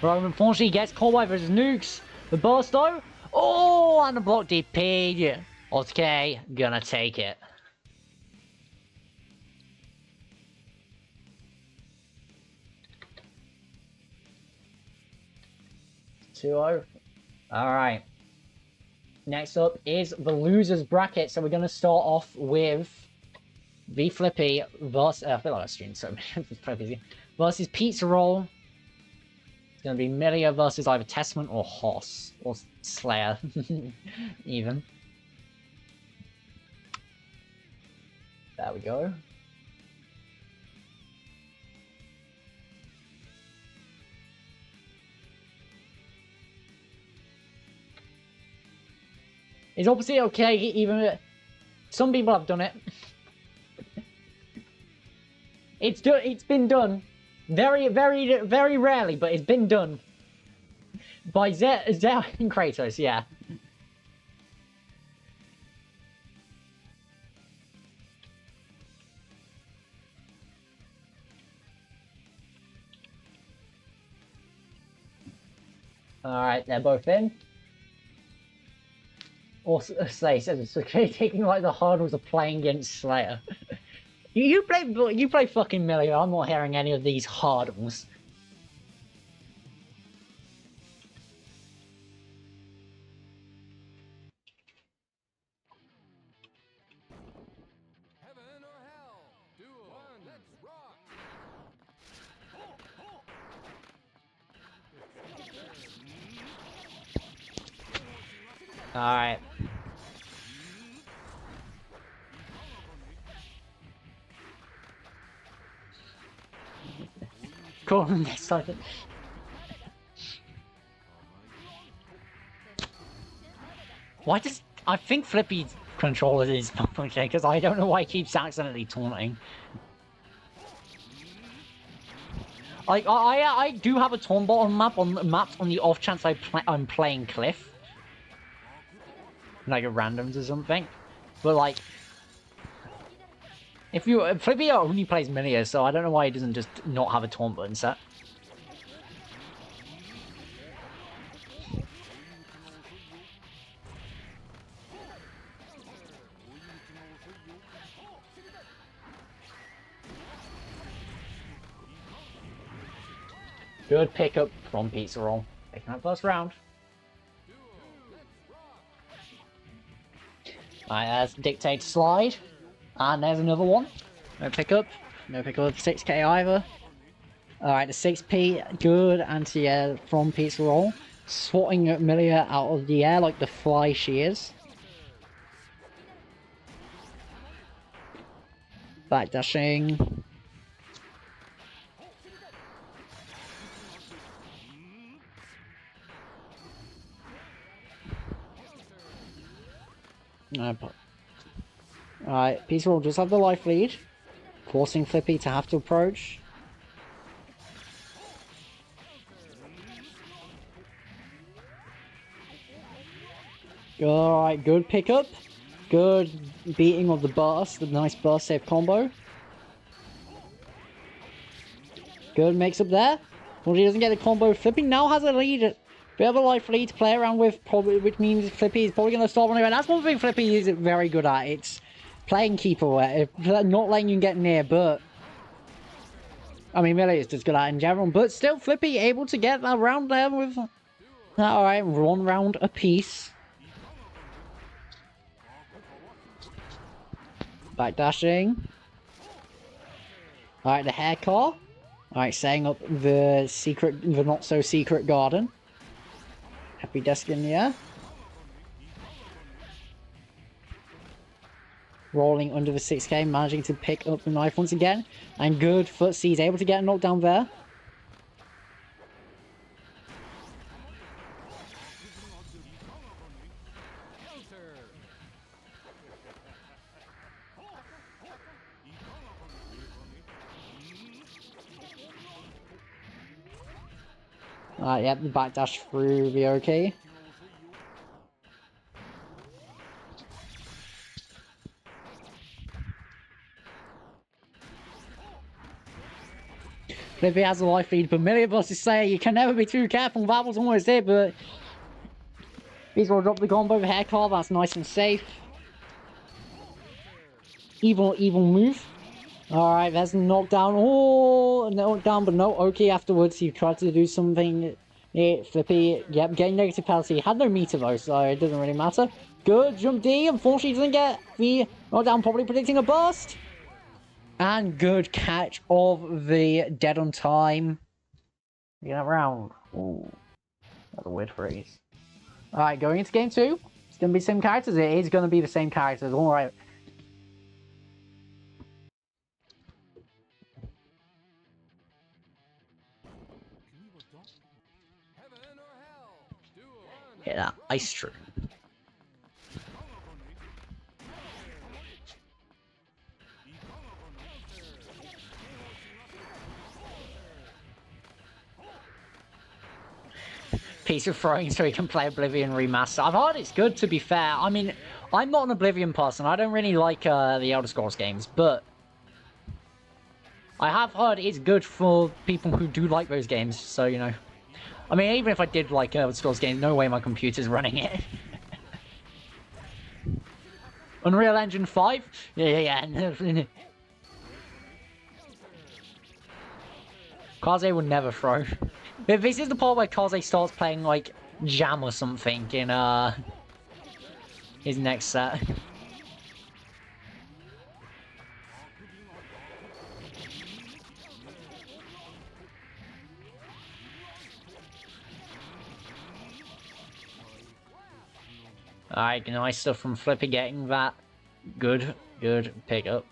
Bro, unfortunately, gets caught by versus nukes. The burst though. Oh, and the block DP. Okay, gonna take it. Alright. Next up is the losers bracket. So we're gonna start off with V Flippy versus I feel like I streamed so many versus Pizza Roll. It's gonna be Milia versus either Testament or Hoss. Or Slayer. Even. There we go. It's obviously okay, even some people have done it. It's been done. Very, very, very rarely, but it's been done. By Zed and Kratos, yeah. Alright, they're both in. Or Slayer says it's okay, taking like the hurdles of playing against Slayer. you play fucking Milia, I'm not hearing any of these hurdles. Heaven or hell? Duel. One. Let's rock. Alright. Cool, next time. Why does... I think Flippy's controller is okay, because I don't know why he keeps accidentally taunting. Like, I do have a taunt bottom map on maps on the off chance I'm playing Cliff. Like a randoms or something. But like... If you... Flippy only plays Milia, so I don't know why he doesn't just not have a taunt button set. Good pickup from Pizza Roll. Taking that first round. Alright, there's Dictate Slide. And there's another one. No pickup. No pickup of 6k either. Alright, the 6p. Good anti-air from Pizza Roll. Swatting Milia out of the air like the fly she is. Backdashing. Alright, Pizza Roll does have the life lead, forcing Flippy to have to approach. Alright, good pickup. Good beating of the burst, the nice burst save combo. Good mix up there. Well, he doesn't get the combo. Flippy now has a lead. Bit of a life lead to play around with, probably, which means Flippy is probably going to stop on it. That's one thing Flippy is very good at. It's playing keep away, not letting you get near, but... I mean, Milia is just good at it in general, but still Flippy able to get that round there with... Alright, 1 round apiece. Backdashing. Alright, the hair car. Alright, setting up the not so secret garden. Happy desk in the air. Rolling under the 6k, managing to pick up the knife once again. And good footsie, able to get a knockdown there. Yep, the backdash through will be okay. If he has a life feed, familiar bosses say you can never be too careful. That was almost it, but he's gonna drop the combo hair card. That's nice and safe. Evil move. Alright, there's a knockdown. Oh, knockdown, but no. Okay, afterwards, he tried to do something. Flippy. Yep, getting negative penalty. Had no meter though, so it doesn't really matter. Good jump D. Unfortunately, doesn't get the knockdown, probably predicting a burst. And good catch of the dead on time. Get around. Ooh, that's a weird phrase. Alright, going into game 2. It's going to be the same characters. It is going to be the same characters. Alright. Hit that ice tree. Piece of throwing so he can play Oblivion Remaster. I've heard it's good, to be fair. I mean, I'm not an Oblivion person. I don't really like the Elder Scrolls games, but I have heard it's good for people who do like those games, so, you know. I mean, even if I did like Elder Scrolls games, no way my computer's running it. Unreal Engine 5? Yeah. Kaze would never throw. This is the part where Kaze starts playing, like, Jam or something in, his next set. Alright, nice stuff from Flippy getting that. Good pickup.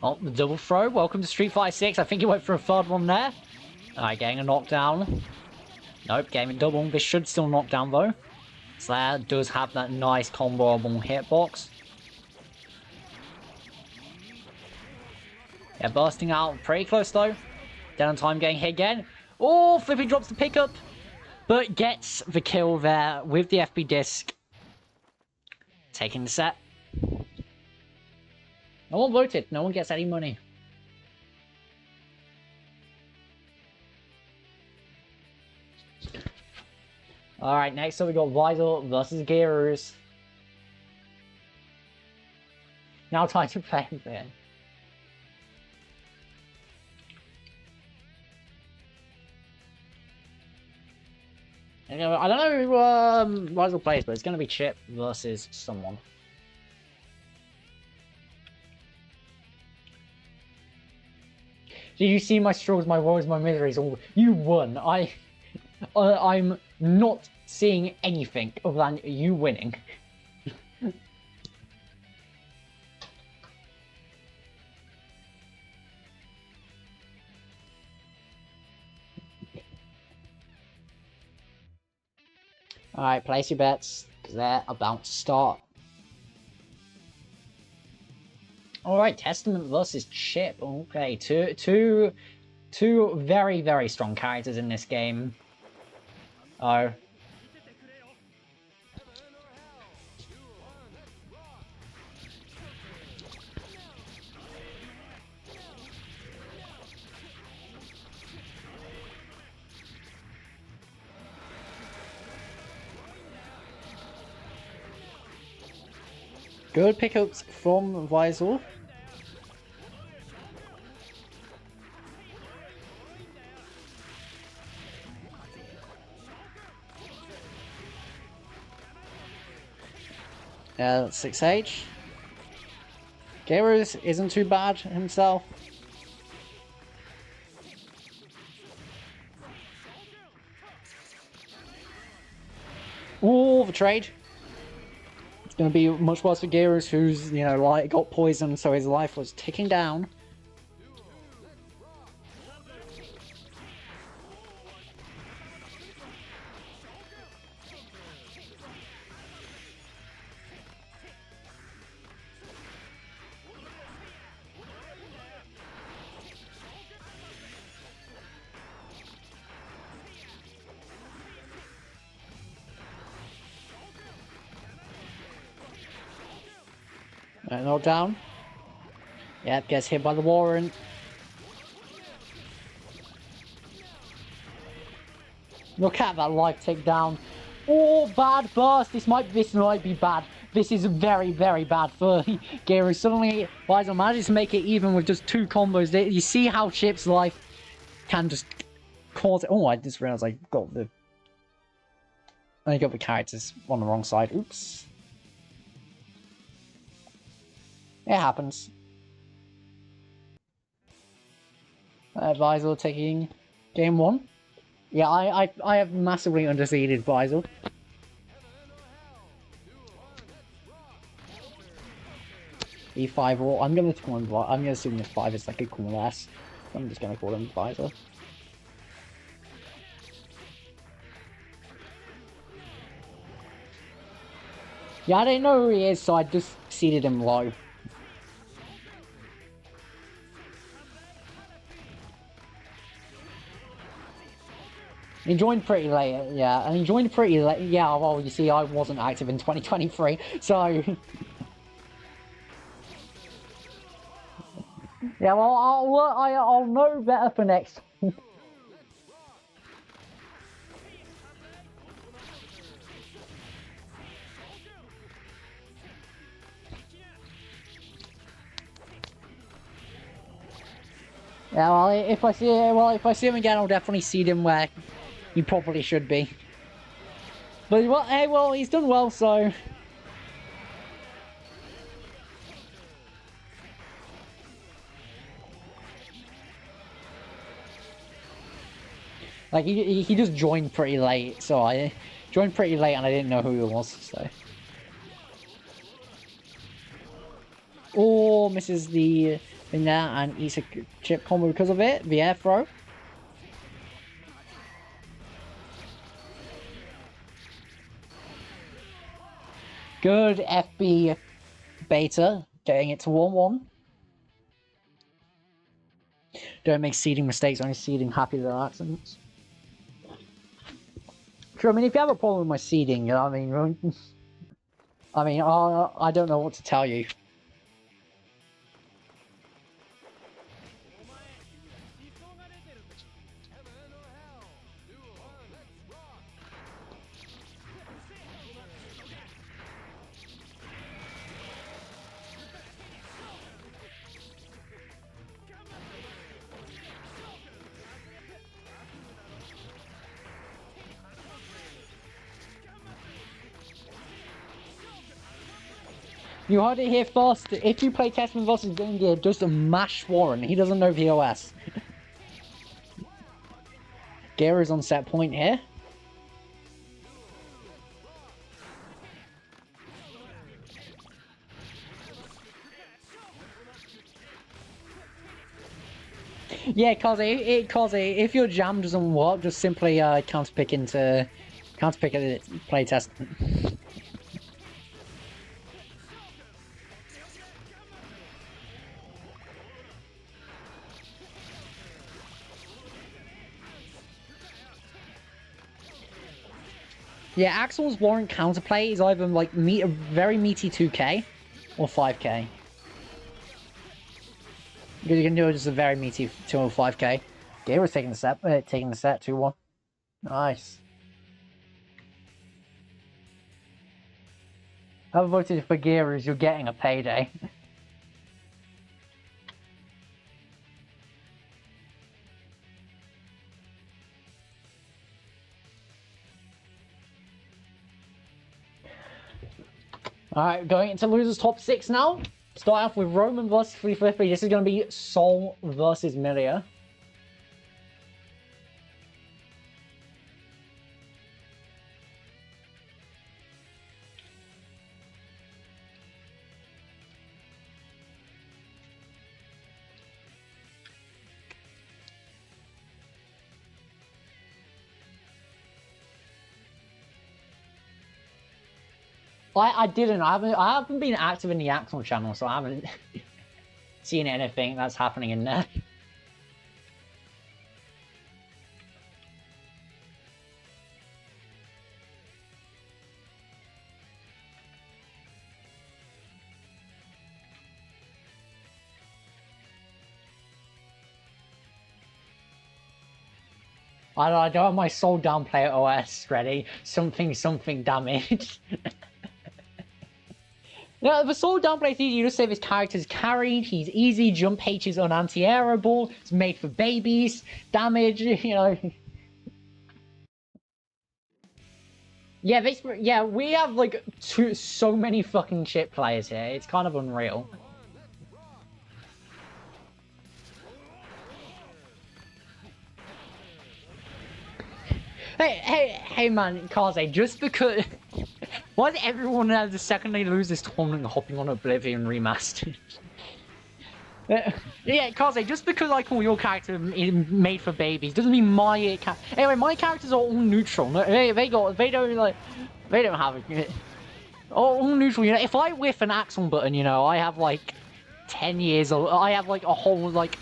Oh, the double throw. Welcome to Street Fighter 6. I think he went for a third one there. Alright, getting a knockdown. Nope, getting a double. This should still knock down though. Slayer does have that nice comboable hitbox. Yeah, bursting out pretty close though. Dead on time, getting hit again. Oh, Flippy drops the pickup. But gets the kill there with the FB disc. Taking the set. No one voted. No one gets any money. Alright, next up we got Vital versus Gears. Now time to play again. I don't know who Vital plays, but it's going to be Chip versus someone. Do you see my struggles, my woes, my miseries? All you won. I'm not seeing anything other than you winning. Alright, place your bets, because they're about to start. Alright, Testament versus Chip. Okay, two very, very strong characters in this game. Oh. Good pickups from Visor. Yeah, 6H. Geras isn't too bad himself. Ooh, the trade. It's going to be much worse for Geras, who's, you know, like, got poisoned, so his life was ticking down. Knocked down. Yep, gets hit by the Warren. Look at that life take down. Oh, bad burst. This might be bad. This is very, very bad for Geras. Suddenly, Visor manages to make it even with just 2 combos. You see how Chip's life can just cause it. Oh, I just realized I got the characters on the wrong side. Oops. It happens. Visor taking game 1. Yeah, I have massively underseeded Visor. E5 or I'm gonna call him. I'm gonna assume this 5 is like a cool ass. I'm just gonna call him Visor. Yeah, I didn't know who he is, so I just seeded him low. He joined pretty late, yeah, and he joined pretty late. Yeah, well, you see, I wasn't active in 2023, so yeah, well, I'll know better for next. Yeah, well, if I see him again, I'll definitely seed him where he probably should be. But well, hey, well, he's done well, so. Like, he just joined pretty late, so I joined pretty late and I didn't know who he was, so. Oh, misses the thing there and eats a chip combo because of it. The air throw. Good FB beta, getting it to 1-1. Don't make seeding mistakes, only seeding happy little accidents. Sure, I mean, if you have a problem with my seeding, I mean, I don't know what to tell you. You heard it here first. If you play Testament vs. Game Gear, just mash Warren. He doesn't know VOS. Gear is on set point here. Yeah, cause if your jam doesn't work, just simply counterpick it play test. Yeah, Axel's warrant counterplay is either like very meaty 2k or 5k. You can do just a very meaty 2 or 5k. Gear was taking the set 2-1. Nice. I voted for Gear as you're getting a payday. Alright, going into losers top 6 now. Start off with Roman versus Free Flippy. This is going to be Sol versus Milia. I didn't. I haven't been active in the Axel channel, so I haven't seen anything that's happening in there. I don't have my Soul Downplayer OS ready. Something damage. No, the Soul Downplay is easy. You just say this character's carried, he's easy, jump H is un-anti-airable, it's made for babies, damage, you know. Yeah, we have like so many fucking shit players here. It's kind of unreal. Hey, man, Kaze, just because... Why does everyone the second they lose this tournament hopping on Oblivion Remastered? Yeah, Kaze, just because I call your character made for babies doesn't mean my anyway, my characters are all neutral. They don't have it. All neutral, you know. If I whiff an Axon button, you know, I have like 10 years old. I have like a whole like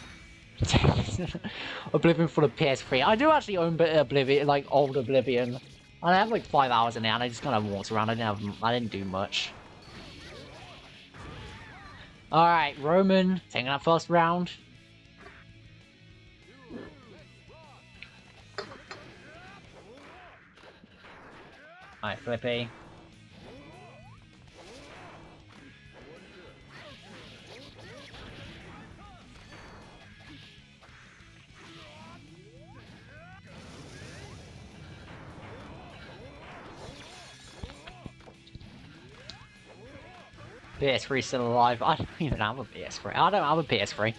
Oblivion for the PS3. I do actually own Oblivion, like old Oblivion. And I have like 5 hours in there, and I just kind of walked around. I didn't do much. All right, Roman taking that first round. All right, Flippy. PS3 still alive. I don't even have a PS3. I don't have a PS3.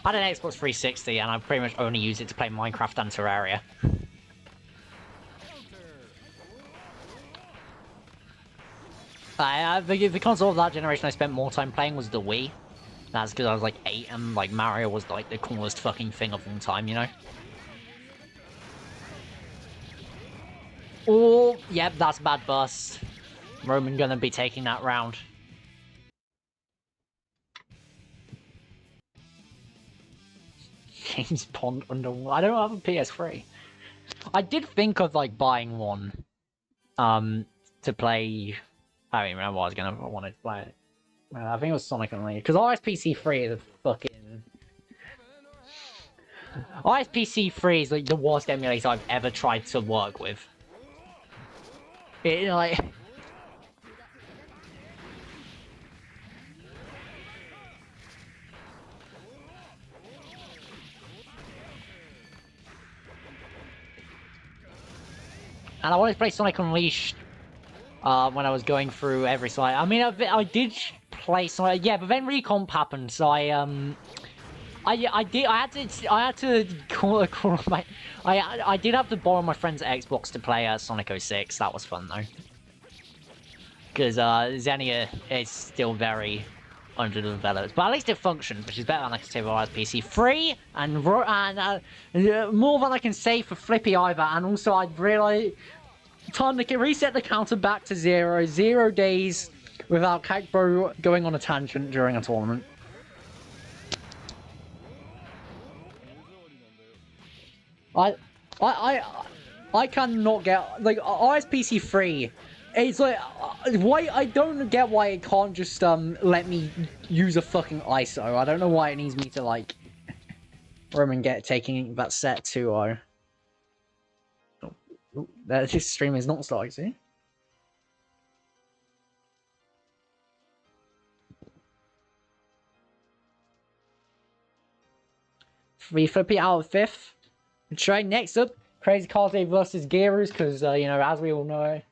I had an Xbox 360 and I pretty much only use it to play Minecraft and Terraria. The console of that generation I spent more time playing was the Wii. That's because I was like 8 and like Mario was like the coolest fucking thing of all time, you know? Oh, yep, that's a bad bust. Roman gonna be taking that round. James Bond Underworld. I don't have a PS3. I did think of like buying one, to play. I don't even remember what I wanted to play it. I think it was Sonic and League because RSPC 3 is a fucking. RSPC 3 is like the worst emulator I've ever tried to work with. It like. And I wanted to play Sonic Unleashed when I was going through every side. I mean, I did play Sonic, yeah, but then Recomp happened, so I had to call my, I did have to borrow my friend's Xbox to play Sonic 06. That was fun though, because Xenia is still very underdeveloped, but at least it functions, which is better than I can say for PC. Free and more than I can say for Flippy either. And also, I'd really time to reset the counter back to 0. 0 days without Kakbo going on a tangent during a tournament. I cannot get like RSPC 3. It's like why I don't get why it can't just let me use a fucking ISO. I don't know why it needs me to like Roman taking that set to that this stream is not starting, see? Free Flippy out of 5th. Try next up, Crazy Kaze versus Gearus, because you know, as we all know.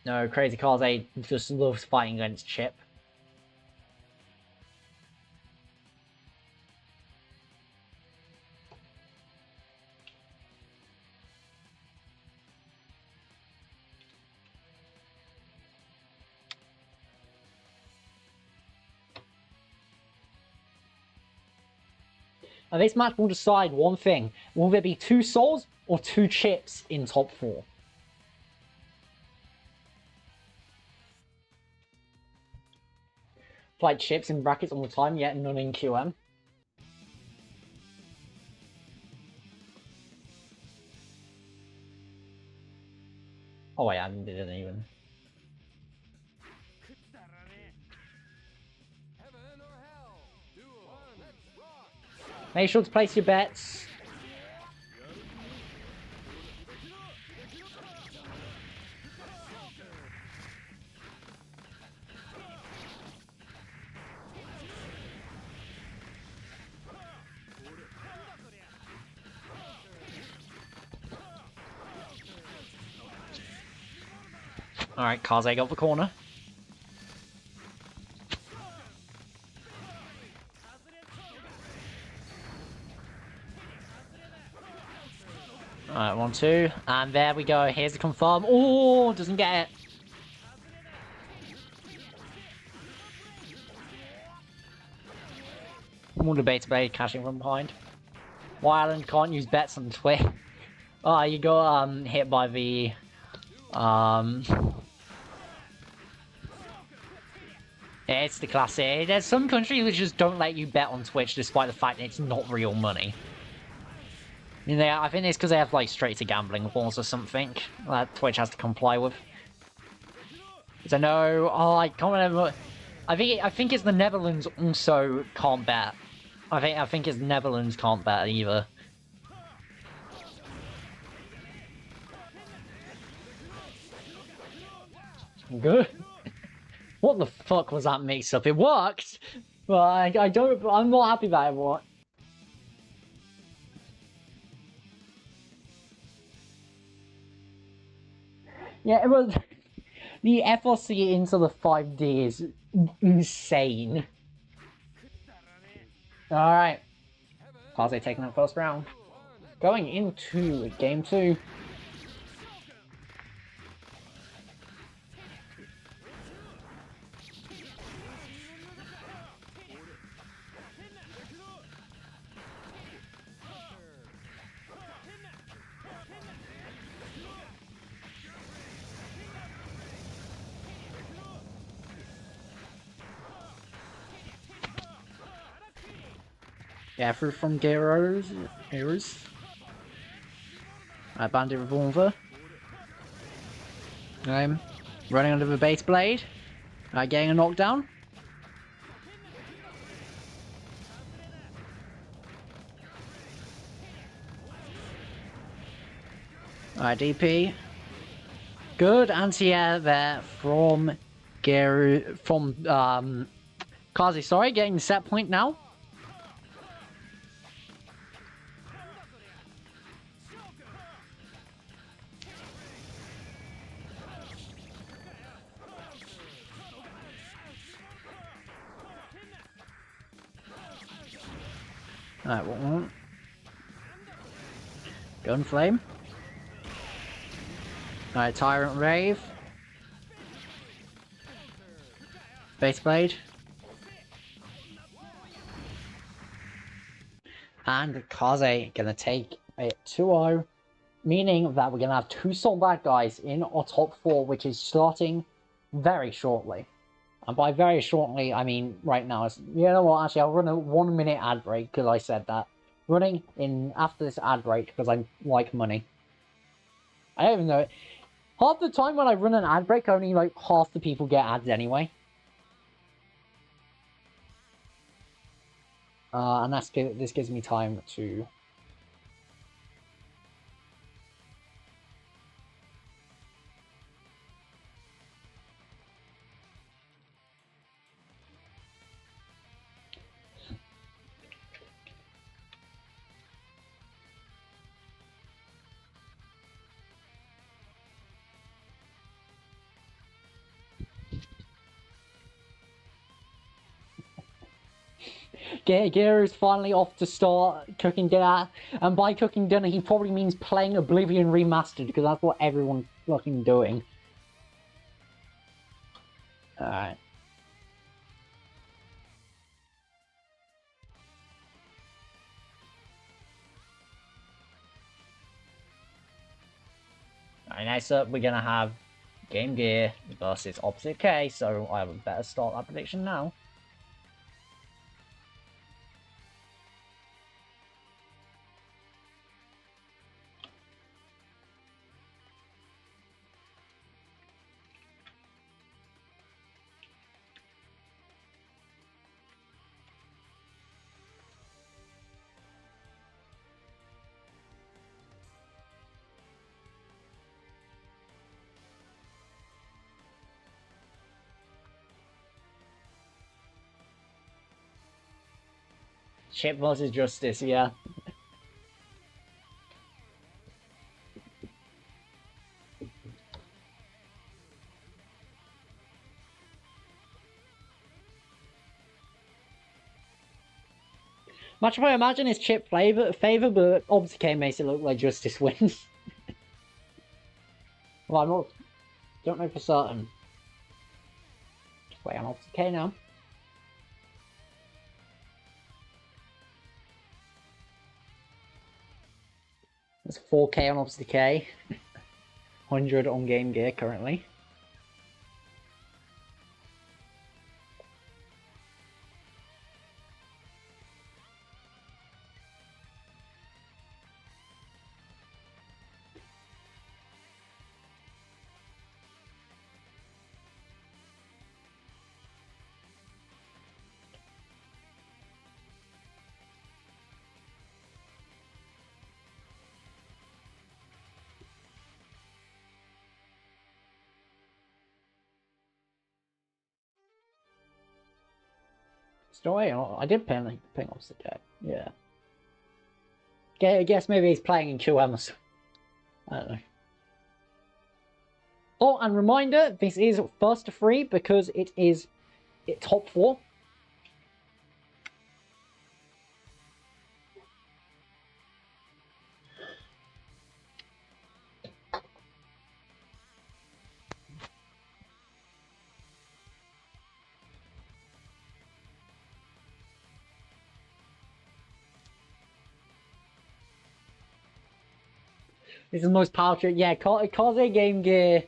No, Crazy Kaze just loves fighting against Chip. And this match will decide one thing. Will there be 2 souls or 2 chips in top 4? Like chips in brackets all the time, yet none in QM. Oh wait, I didn't even. Heaven or hell? Duel. Let's rock. Make sure to place your bets. Alright, Kaze got the corner. Alright, 1, 2. And there we go. Here's the confirm. Oh, doesn't get it. More debate blade cashing from behind. Wyland can't use bets on Twitch. Oh, you got hit by the it's the classic. There's some countries which just don't let you bet on Twitch despite the fact that it's not real money. You know, I think it's because they have like straight to gambling laws or something that Twitch has to comply with. So no, oh, I can't remember. I think it's the Netherlands also can't bet. I think it's Netherlands can't bet either. Good. What the fuck was that mix-up? It worked, but I'm not happy that it worked. Yeah, it was. The FRC into the 5D is insane. Alright. Kaze taking that first round. Going into game 2. Yeah, through from Gyros. Bandit Revolver. Running under the base blade. Getting a knockdown. DP. Good anti-air there from Kaze, sorry, getting the set point now. Alright, what one? Gunflame. Alright, Tyrant Rave. Base Blade. And Kaze gonna take it 2-0, meaning that we're gonna have 2 Soul Bad Guys in our top 4, which is starting very shortly. And by very shortly, I mean right now. You know what, actually, I'll run a 1-minute ad break, because I said that. Running in after this ad break, because I like money. I don't even know. Half the time when I run an ad break, only like half the people get ads anyway. And this gives me time to... Gear's finally off to start cooking dinner, and by cooking dinner he probably means playing Oblivion Remastered, because that's what everyone's fucking doing. Alright. Alright, next up we're gonna have Game Gear versus Opposite K, so I would better start that prediction now. Chip versus Justice, yeah. Much of I imagine is Chip favor, but Opposite K makes it look like Justice wins. Well, I'm not... don't know for certain. Wait, I'm Opposite K now. It's 4K on Opposite K. 100 on Game Gear currently. Story? I did ping Opposite K. Yeah. I guess maybe he's playing in QM. I don't know. Oh, and reminder, this is first to free because it is top 4. This is the most powerful. Yeah, Kaze Game Gear.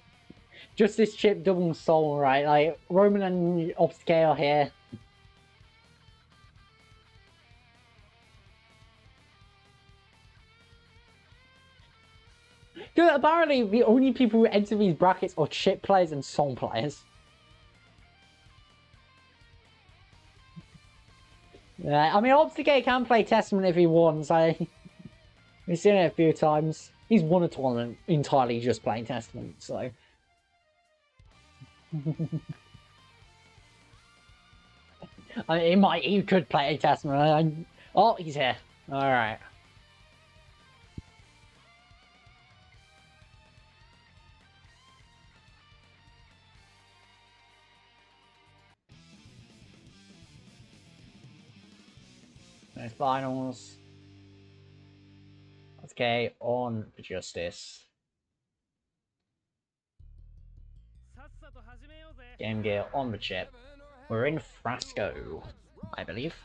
Just this chip double soul, right? Like, Roman and Opposite K are here. Dude, apparently the only people who enter these brackets are chip players and song players. Yeah, I mean, Opposite K can play Testament if he wants. We've seen it a few times. He's won a tournament entirely just playing Testament, so... I mean, he could play a Testament. Oh, he's here. Alright. Nice finals. Okay, on for Justice. Game Gear on the chip. We're in Frasco, I believe.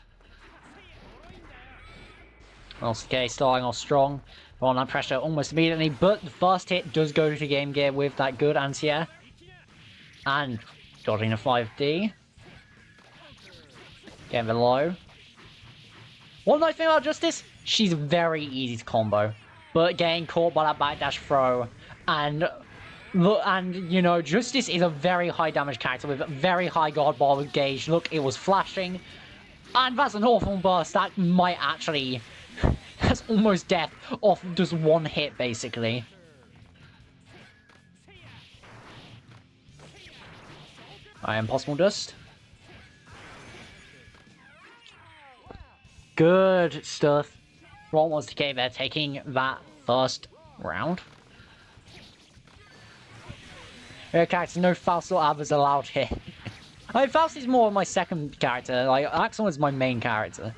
Okay, starting off strong. On that pressure almost immediately, but the first hit does go to Game Gear with that good anti-air. And dodging a 5D. Getting the low. One nice thing about Justice, she's very easy to combo. But getting caught by that backdash throw, and you know, Justice is a very high damage character with very high guard bar gauge. Look, it was flashing. And that's an awful burst. That might actually... that's almost death off just one hit, basically. Alright, Impossible Dust. Good stuff. Ron wants to K there, taking that first round. Okay, so no false or others allowed here. Faust is more my second character. Like, Axel is my main character.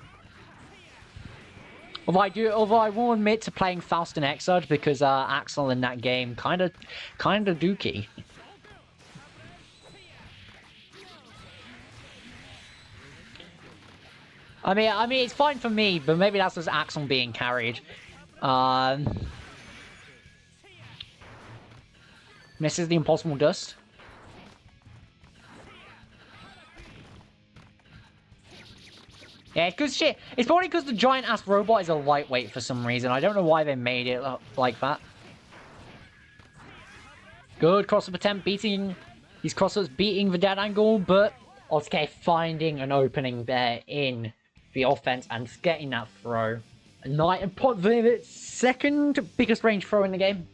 Although I will admit to playing Faust and Exarch because Axel in that game kind of dookie. I mean, it's fine for me, but maybe that's just Axel being carried. Misses the impossible dust. Yeah, it's probably because the giant-ass robot is a lightweight for some reason. I don't know why they made it like that. Good cross-up attempt, beating... These cross-ups beating the dead angle, but... Otsuke finding an opening there in the offense and getting that throw. The second biggest range throw in the game.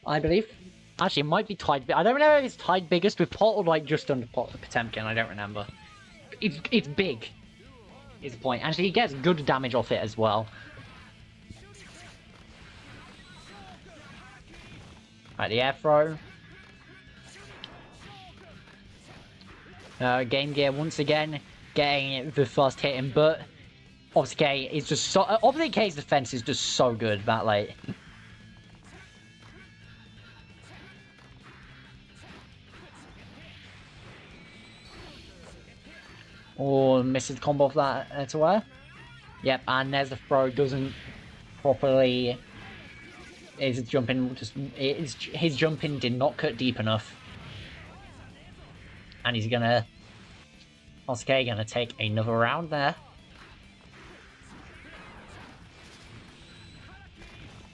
I believe. Actually, it might be tied. I don't know if it's tied biggest with Pot or like just under Potemkin. I don't remember. It's big. Is the point. Actually, he gets good damage off it as well. Right, the air throw. Game Gear once again getting the first hit in, but Obscure is just so. Obscure's defense is just so good that like. Oh, misses the combo of that to where? Yep, and there's the throw, doesn't properly... His jumping did not cut deep enough. And he's gonna... Osuke gonna take another round there.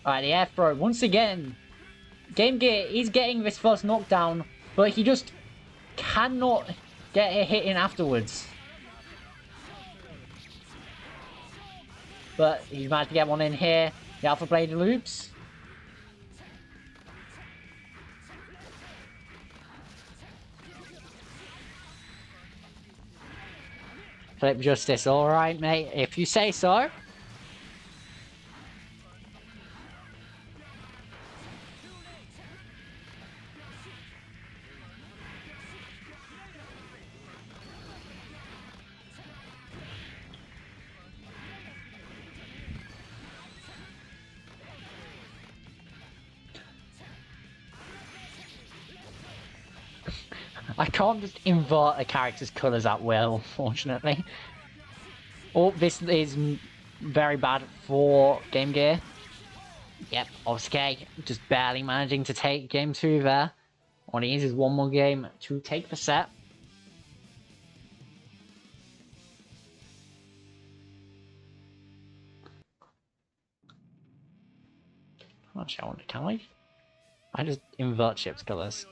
Alright, the air throw, once again. Game Gear is getting this first knockdown, but he just cannot get a hit in afterwards. But he's managed to get one in here. The Alpha Blade loops. Flip Justice, alright mate, if you say so. I can't just invert a character's colours at will, unfortunately. Oh, this is very bad for Game Gear. Yep, Osuke just barely managing to take game 2 there. All he needs is one more game to take the set. Actually, I wonder, can I just invert Chip's colours?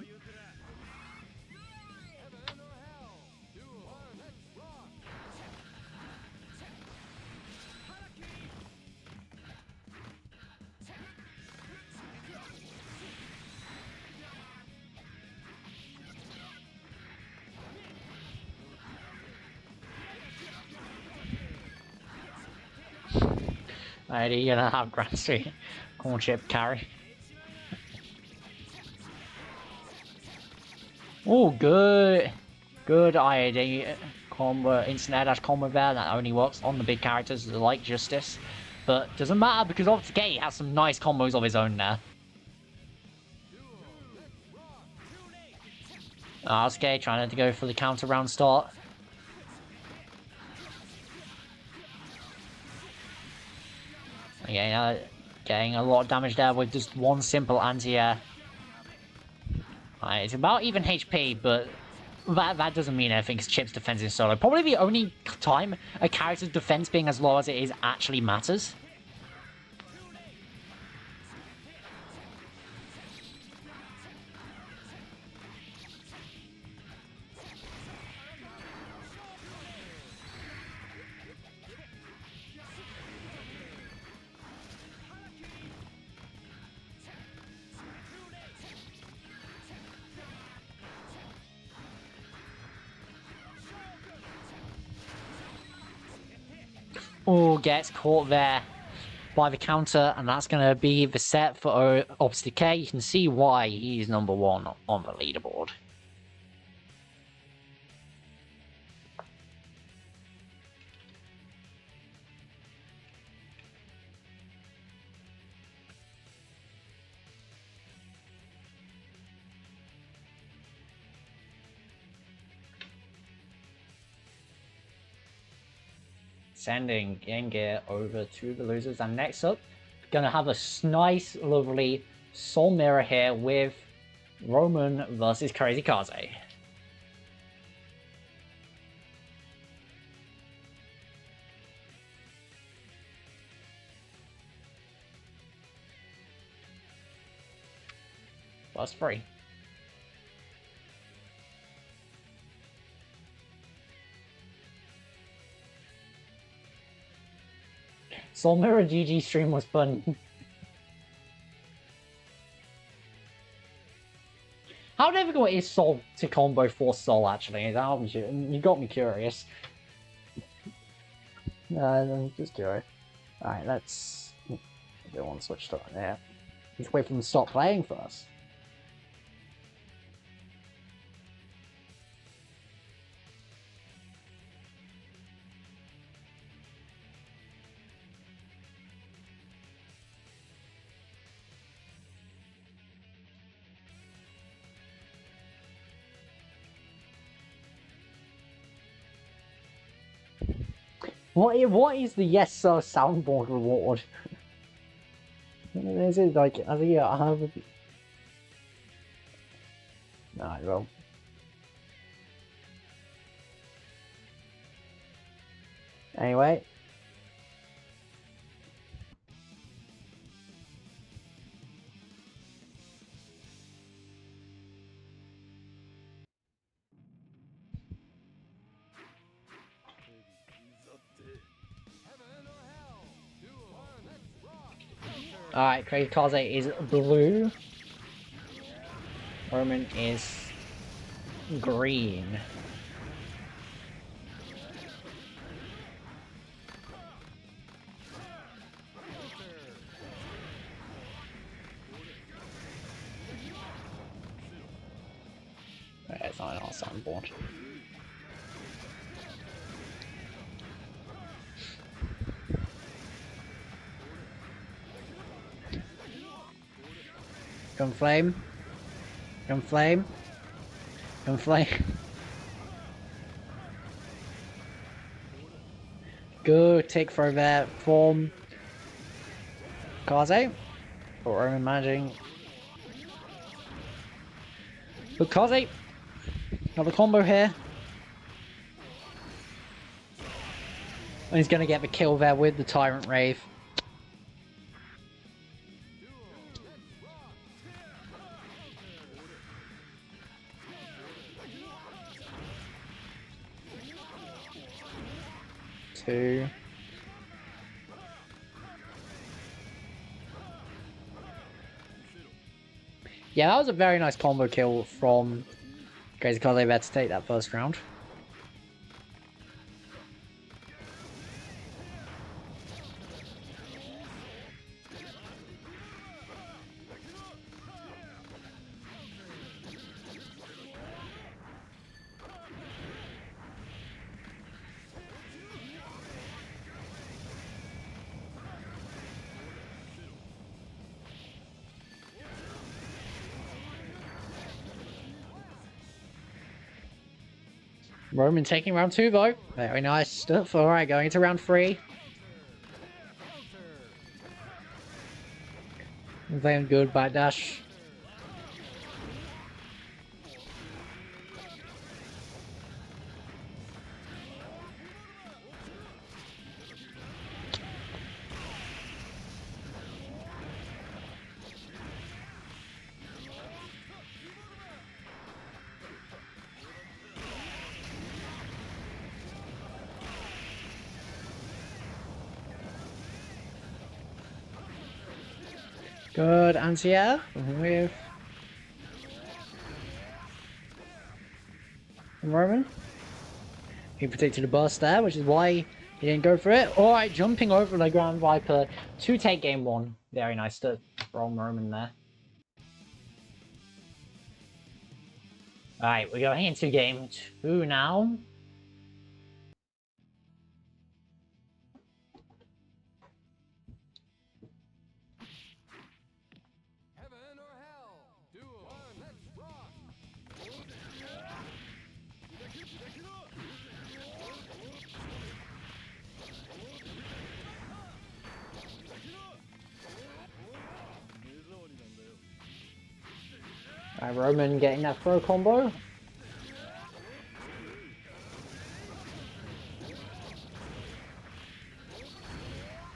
Alright, you're gonna have Grand Street Corn Chip carry. Oh, good IAD combo, instant air dash combo there. That only works on the big characters like Justice, but doesn't matter because Osuke has some nice combos of his own there. Osuke trying to go for the counter round start. Okay, getting a lot of damage there with just one simple anti-air. It's about even HP, but that doesn't mean anything because Chip's defense is solo. Probably the only time a character's defense being as low as it is actually matters. Oh, gets caught there. by the counter, and that's going to be the set for Officer K. You can see why he's number 1 on the leaderboard. Sending Game Gear over to the losers, and next up, gonna have a nice, lovely Soul Mirror here with Roman versus Crazy Kaze. Plus 3. Soul Mirror GG stream was fun. How difficult is Soul to combo for Soul, actually? You got me curious. I'm just curious. Alright, let's... Don't want to switch to that there. Just wait for them to stop playing first. What is the yes sir soundboard reward? Is it like I think I have a... No, well. Anyway. Alright, Crazy Kaze is blue. Roman is green. It's not an soundboard. Gun flame. Gun flame. Gun flame. Good take for that from Kaze. But Roman managing. But Kaze. Another combo here. And he's gonna get the kill there with the Tyrant Rave. Two. Yeah, that was a very nice combo kill from Crazy Kaze there to take that first round. Roman taking round 2 though. Very nice stuff. Alright, going into round 3. Playing good by Dash. Good anti-air with Roman. He predicted a burst there, which is why He didn't go for it. Alright, jumping over the Grand Viper to take game 1. Very nice to throw Roman there. Alright, we're going into game 2 now. Heaven or hell? Duel. One, let's rock. Alright, Roman getting that throw combo.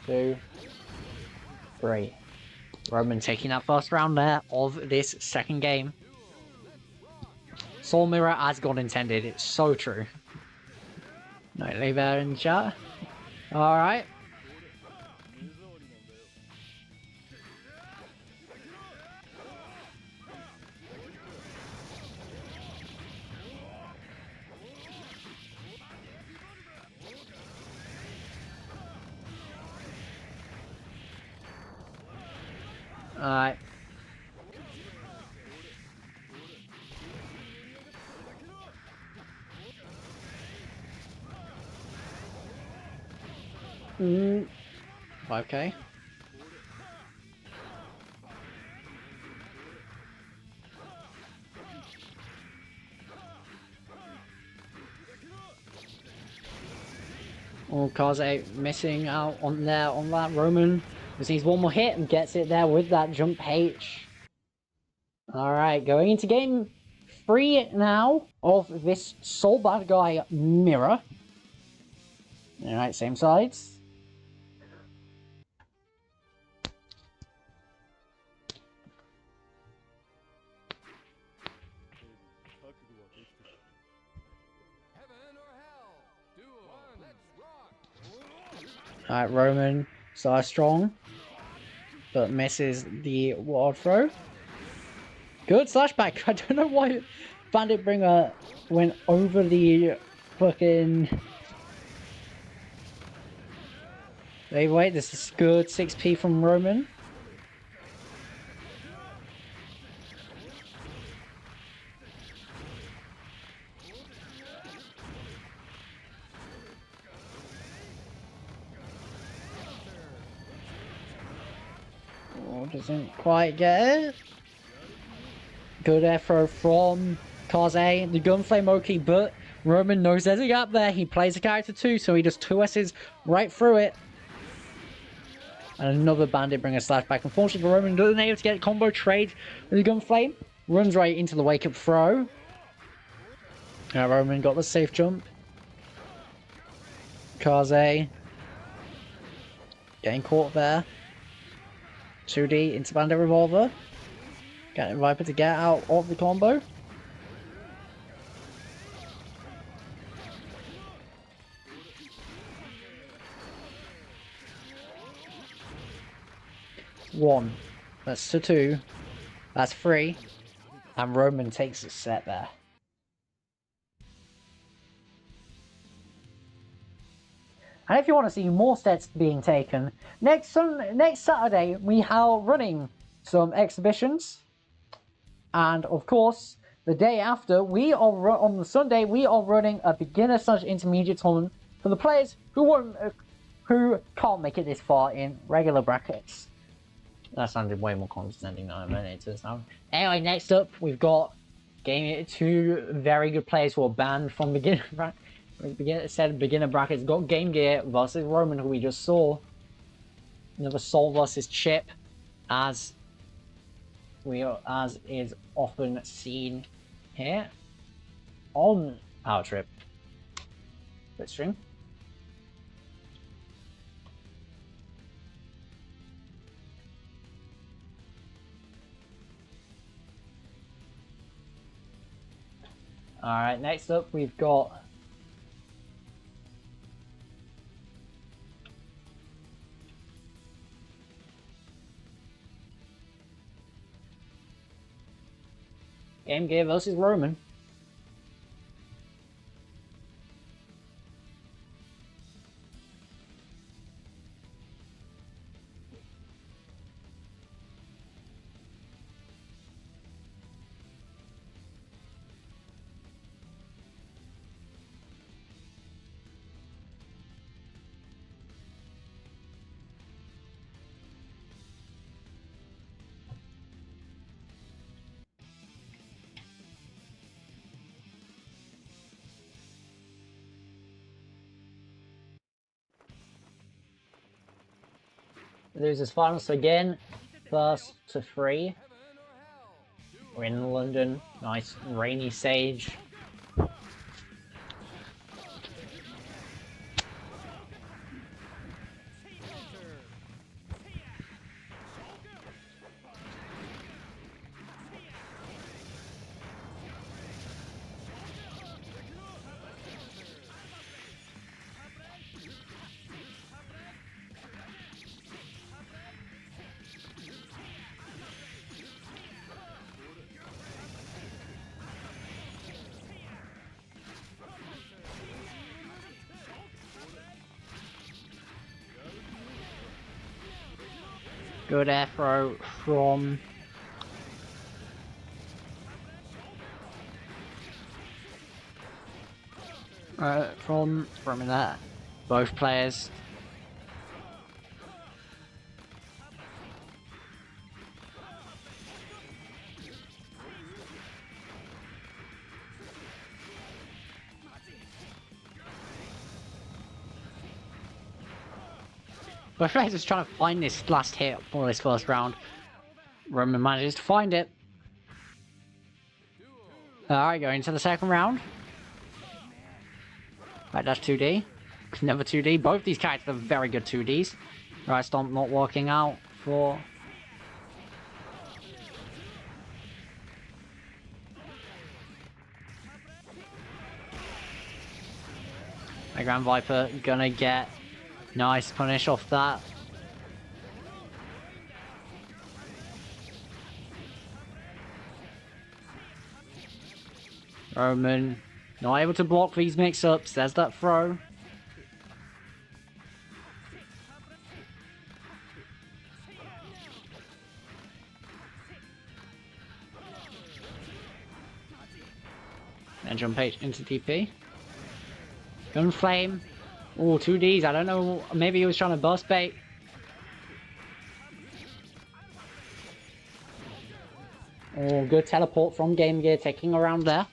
Two, three. Roman taking that first round there of this second game. Soul Mirror as God intended. It's so true. No, leave that in chat. Alright. Alright. Mm. 5k. Oh, Kaze missing out on there on that. Roman just needs one more hit and gets it there with that jump H. Alright, going into game 3 now of this Soul Bad Guy Mirror. Alright, same sides. Heaven or hell? Duel. One, let's rock. Alright, Roman starts strong, but misses the ward throw. Good slashback. I don't know why Bandit Bringer went over the fucking... Wait, this is good 6p from Roman. Oh, doesn't quite get it. Good air throw from Kaze. The Gunflame Oki, but Roman knows there's a gap there. He plays the character too, so he just 2S's right through it. And another Bandit Bringer slash back. Unfortunately for Roman, doesn't able to get a combo trade with the Gunflame. Runs right into the wake up throw. Roman got the safe jump. Kaze getting caught there. 2D into Bandit Revolver. Getting Viper to get out of the combo. One. That's to 2. That's 3. And Roman takes a set there. And if you want to see more sets being taken, next Saturday we are running some exhibitions. And of course, the day after, on the Sunday, we are running a beginner/intermediate tournament for the players who can't make it this far in regular brackets. That sounded way more condescending than I meant it to sound. Anyway, next up, we've got 2 very good players who are banned from beginner brackets. Got Game Gear versus Roman, who we just saw. Another Soul versus Chip, as is often seen here on Power Trip Bitstream. Alright, next up we've got Game Gear versus Roman. Losers finals again. First to 3. We're in London. Nice rainy sage. Good air throw from from that. Both players. Both players is trying to find this last hit for this first round. Roman manages to find it. Alright, going into the second round. Right, that's 2D. Never 2D. Both these characters are very good 2Ds. Right, Stomp not working out for... My Grand Viper gonna get nice punish off that. Roman not able to block these mix-ups. There's that throw. And jump H into TP. Gunflame. Oh, 2Ds. I don't know. Maybe he was trying to burst bait. Oh, good teleport from Game Gear, taking around there.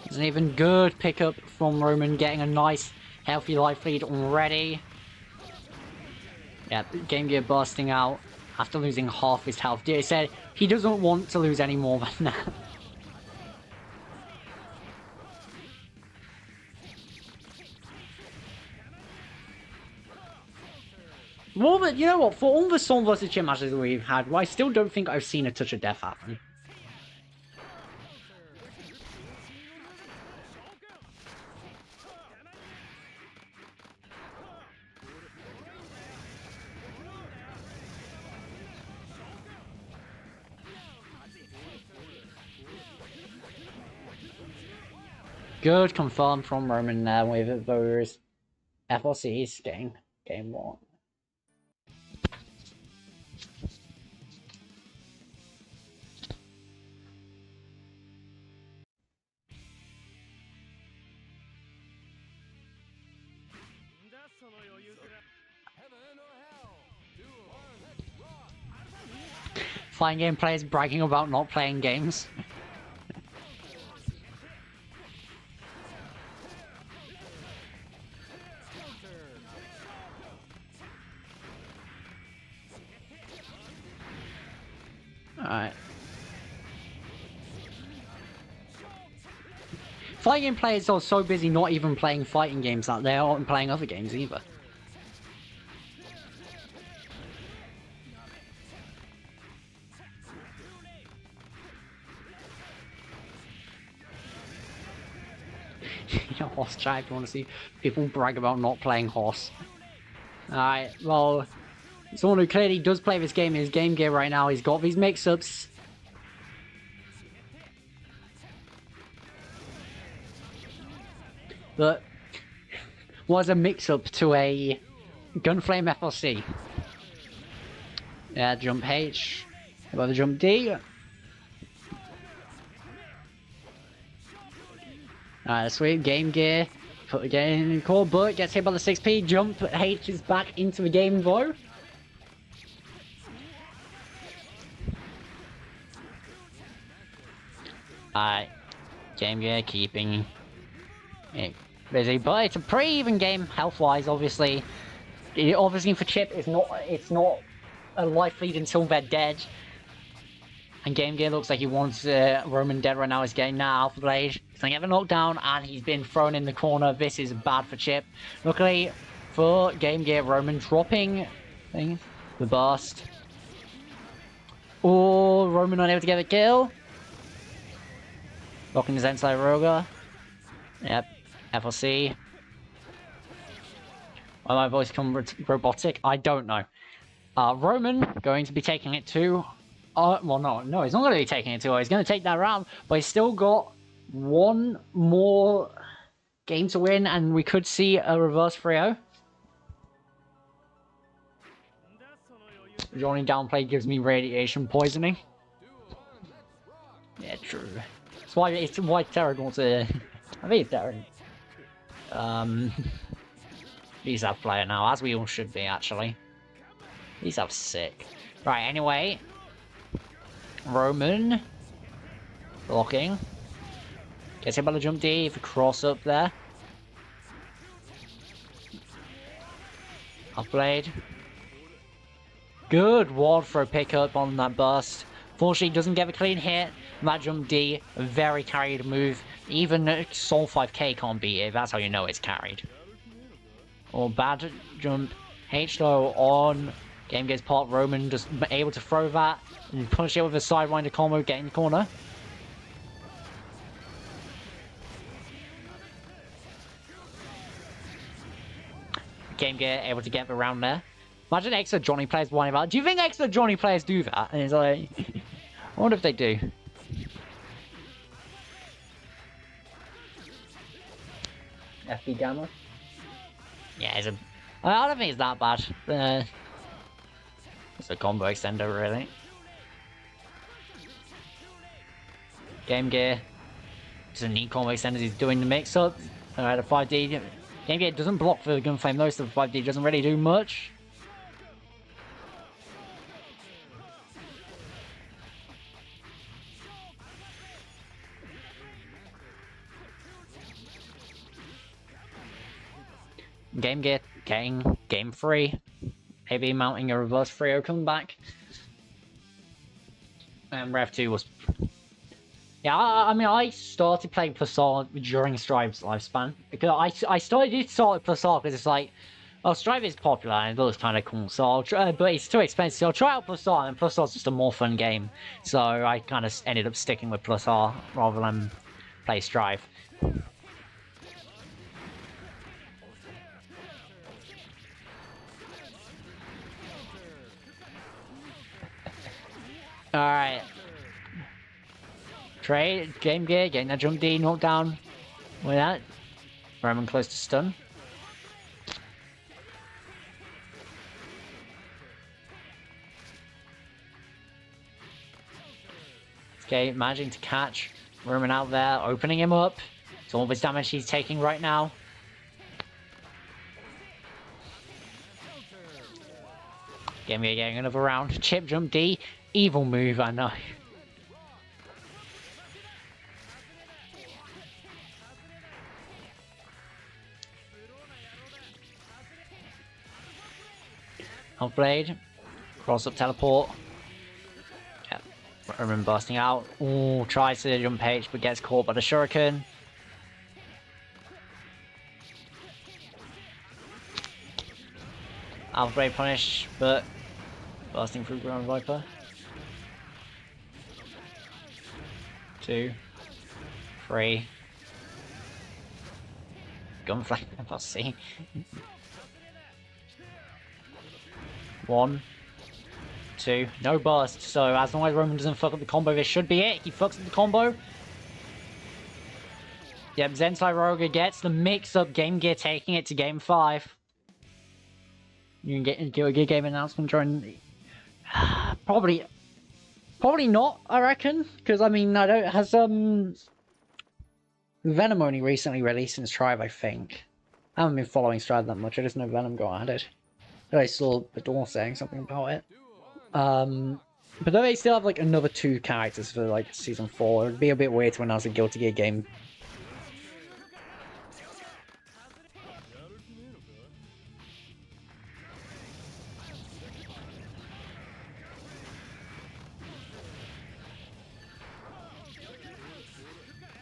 It's an even good pickup from Roman, getting a nice, healthy life lead already. Yeah, Game Gear bursting out after losing half his health. He said he doesn't want to lose any more than that. Well, but you know what? For all the Storm vs. Chip matches we've had, I still don't think I've seen a touch of death happen. Good confirm from Roman there with those FLCs getting game 1. Flying game players bragging about not playing games. Alright. Fighting game players are so busy not even playing fighting games that they aren't playing other games either. You know, Horse chat if you want to see people brag about not playing Horse. Alright, well, someone who clearly does play this game in his Game Gear right now. He's got these mix-ups. But was a mix-up to a Gunflame FLC. Yeah, jump H. About the jump D. Alright, sweet. Game Gear. Put the game in the core, but gets hit by the 6P. Jump H is back into the game though. Alright. Game Gear keeping it busy, but it's a pretty even game health-wise, obviously. Obviously for Chip, it's not a life lead until they're dead. And Game Gear looks like he wants Roman dead right now. He's getting that Alpha Blade. He's gonna get the knockdown, and he's been thrown in the corner. This is bad for Chip. Luckily for Game Gear, Roman dropping the burst. Oh, Roman unable to get the kill. Locking his Zensai Roga. Yep, FLC. Why my voice come robotic? I don't know. Roman going to be taking it to... well, no, he's not going to be taking it to. He's going to take that round, but he's still got one more game to win, and we could see a reverse 3-0. Johnny downplay gives me radiation poisoning. Yeah, true. It's why Terran wants to... I think it's Terran. He's our player now, as we all should be, actually. He's up sick. Right, anyway. Roman. Blocking. Gets hit by the jump D, the cross up there. Upblade. Good ward for a pickup on that burst. Fortunately, doesn't get a clean hit. That jump D, a very carried move. Even Soul 5K can't beat it. That's how you know it's carried. Or bad jump. H-low on Game Gear's part. Roman just able to throw that. And punish it with a sidewinder combo, get in the corner. Game Gear able to get around there. Imagine extra Johnny players whining about, do you think extra Johnny players do that? And it's like, I wonder if they do. FB Gamma? Yeah, I don't think it's that bad. It's a combo extender, really. Game Gear doesn't need combo extenders, he's doing the mix-up. Alright, a 5D. Game Gear doesn't block for the Gunflame, most of the 5D doesn't really do much. Game Gear getting game 3. Maybe mounting a reverse 3-0 comeback. And Rev 2 was... Yeah, I mean, I started playing Plasar during Strive's lifespan. Because I started with Plasar because it's like, oh, Strive is popular and it looks kind of cool, so I'll try, but it's too expensive, so I'll try out Plasar, and Plasar's just a more fun game. So I kind of ended up sticking with Plasar rather than play Strive. Alright. Trade, Game Gear, getting that jump D knocked down. With that. Roman close to stun. Okay, managing to catch Roman out there, opening him up. It's all this damage he's taking right now. Game Gear getting another round. Chip jump D. Evil move, I know. Blade, cross up teleport. Yep. Roman busting out. Ooh, tries to jump H but gets caught by the shuriken. Alpha Blade punish, but busting through Ground Viper. 2, 3. Gunflame, let's see. 1, 2, no burst, so as long as Roman doesn't fuck up the combo, this should be it. He fucks up the combo. Yep, Zensai Roga gets the mix-up. Game Gear taking it to game 5. You can get a game announcement during the... Probably not, I reckon, because I mean, I don't... Has Venom only recently released in Strive, I think. I haven't been following Strive that much, I just know Venom got added. I saw the door saying something about it. But then they still have like another 2 characters for like season 4. It would be a bit weird to announce a Guilty Gear game.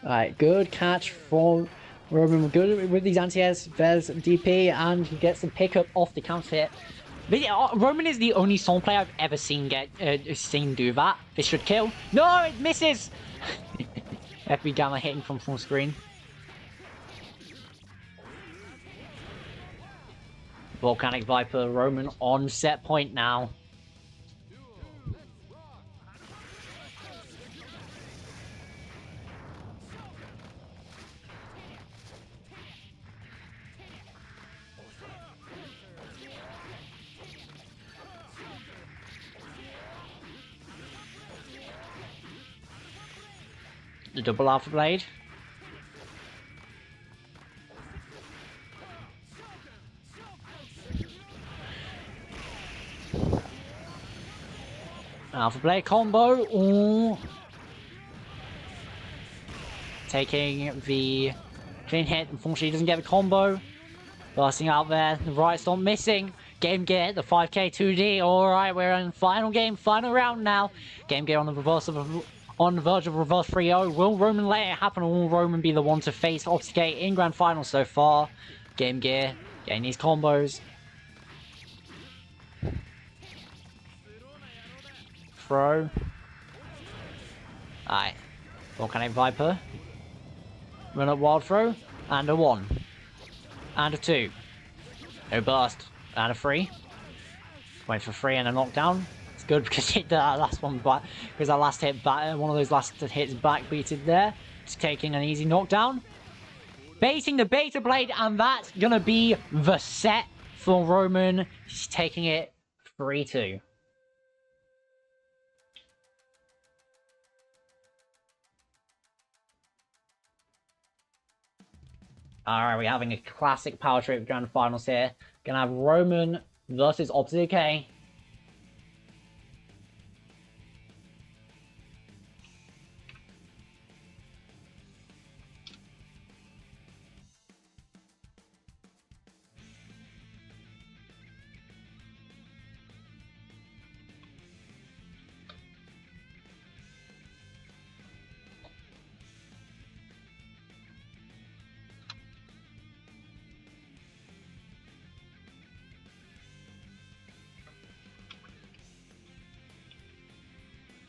Alright, good catch from Roman. Good with these anti-airs. There's DP, and he gets the pickup off the counter hit. Roman is the only Soul player I've ever seen do that. This should kill. No, it misses! FB Gamma hitting from full screen. Volcanic Viper, Roman on set point now. The double Alpha Blade. Alpha Blade combo. Ooh. Taking the clean hit. Unfortunately, he doesn't get the combo. Bursting out there. The right storm missing. Game Gear, the 5k 2D. Alright, we're in final game, final round now. Game Gear on the reverse of on the verge of reverse 3-0. Will Roman let it happen, or will Roman be the one to face Obfuscate in Grand Final so far? Game Gear getting these combos. Throw. Alright. Volcanic Viper. Run up Wild Throw. And a 1. And a 2. No burst. And a 3. Wait for 3 and a knockdown. It's good because it hit that last one back. Because that last hit back, one of those last hits backbeated there. Just taking an easy knockdown. Baiting the Beta Blade, and that's gonna be the set for Roman. He's taking it 3-2. Alright, we're having a classic power trip grand finals here. Gonna have Roman versus Obfuscate.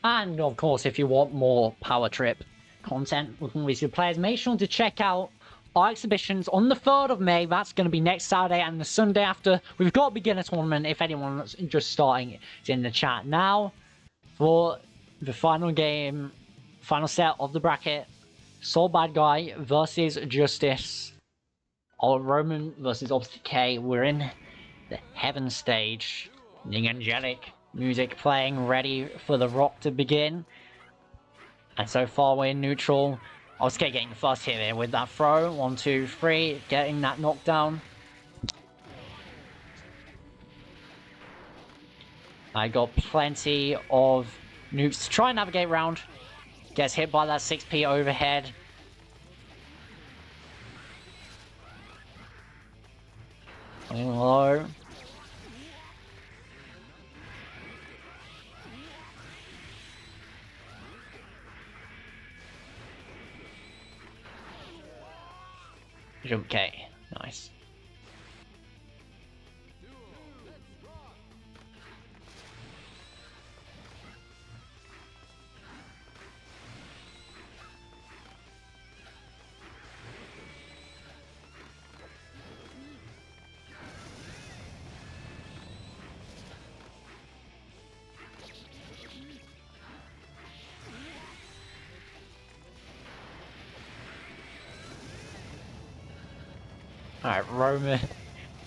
And of course, if you want more Power Trip content with your players, make sure to check out our exhibitions on the 3rd of May. That's going to be next Saturday, and the Sunday after, we've got a beginner tournament if anyone's just starting. It's in the chat now for the final game, final set of the bracket. Soul Bad Guy versus Justice. Or Roman versus Obfuscate. We're in the Heaven stage. The angelic music playing, ready for the rock to begin. And so far we're neutral. Obfuscate getting the first hit here with that throw. 1, 2, 3, getting that knockdown. I got plenty of nukes to try and navigate around. Gets hit by that 6p overhead. Low. Okay, nice. Alright, Roman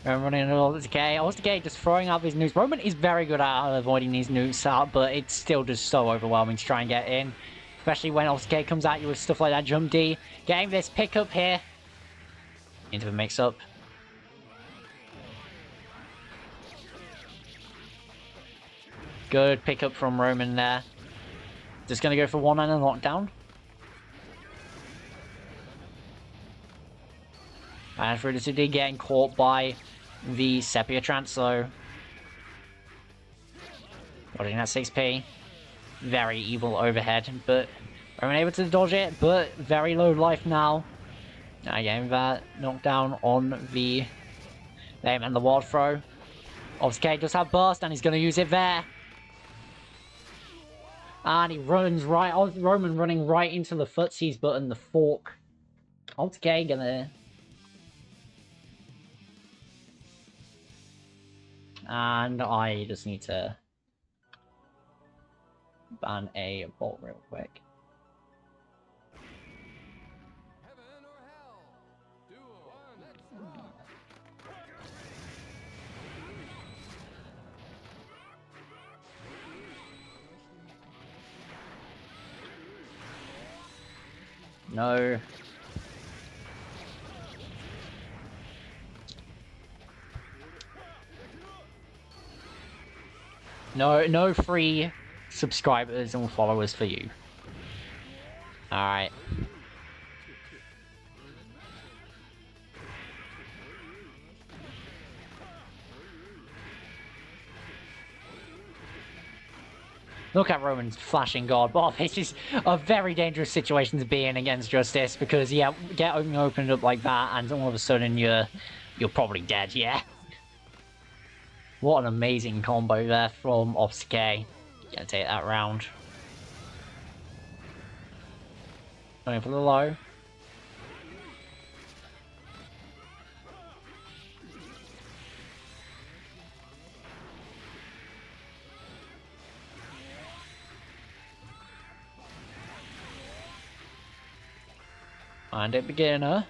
running into Obfuscate. Obfuscate just throwing out these nukes. Roman is very good at avoiding these nukes out, but it's still just so overwhelming to try and get in. Especially when Obfuscate comes at you with stuff like that jump D. Getting this pickup here into the mix-up. Good pickup from Roman there. Just gonna go for 1 and a knockdown. And through the 2D, getting caught by the Sepia Transo. Watching that 6p. Very evil overhead, but Roman able to dodge it, but very low life now. Getting that knockdown on the name and the ward throw. Obviously, does have burst, and he's going to use it there. And he runs right, Roman running right into the footsies button, the fork. Okay, gonna... And I just need to ban a bolt real quick. Heaven or hell? Duel. One, let's rock. No. No free subscribers and followers for you. Alright. Look at Roman's flashing guard. Well, this is a very dangerous situation to be in against Justice, because yeah, get opened up like that and all of a sudden you're probably dead, yeah. What an amazing combo there from Obsque. Gonna take that round. Going for the low. Find it, beginner.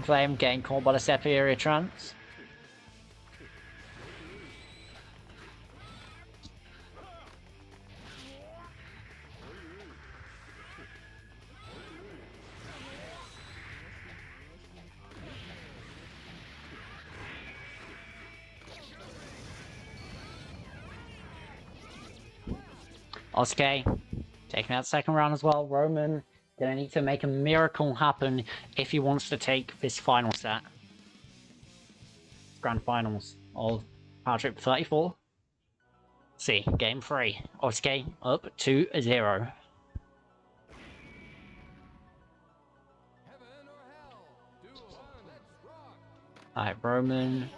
Flame getting caught by the Superior Trance. Osuke taking out the second round as well. Roman gonna need to make a miracle happen if he wants to take this final set. Grand finals of Power Trip 34. See, game 3. Osuke up 2-0. Heaven or hell? Duel. One, let's rock. Alright, Roman.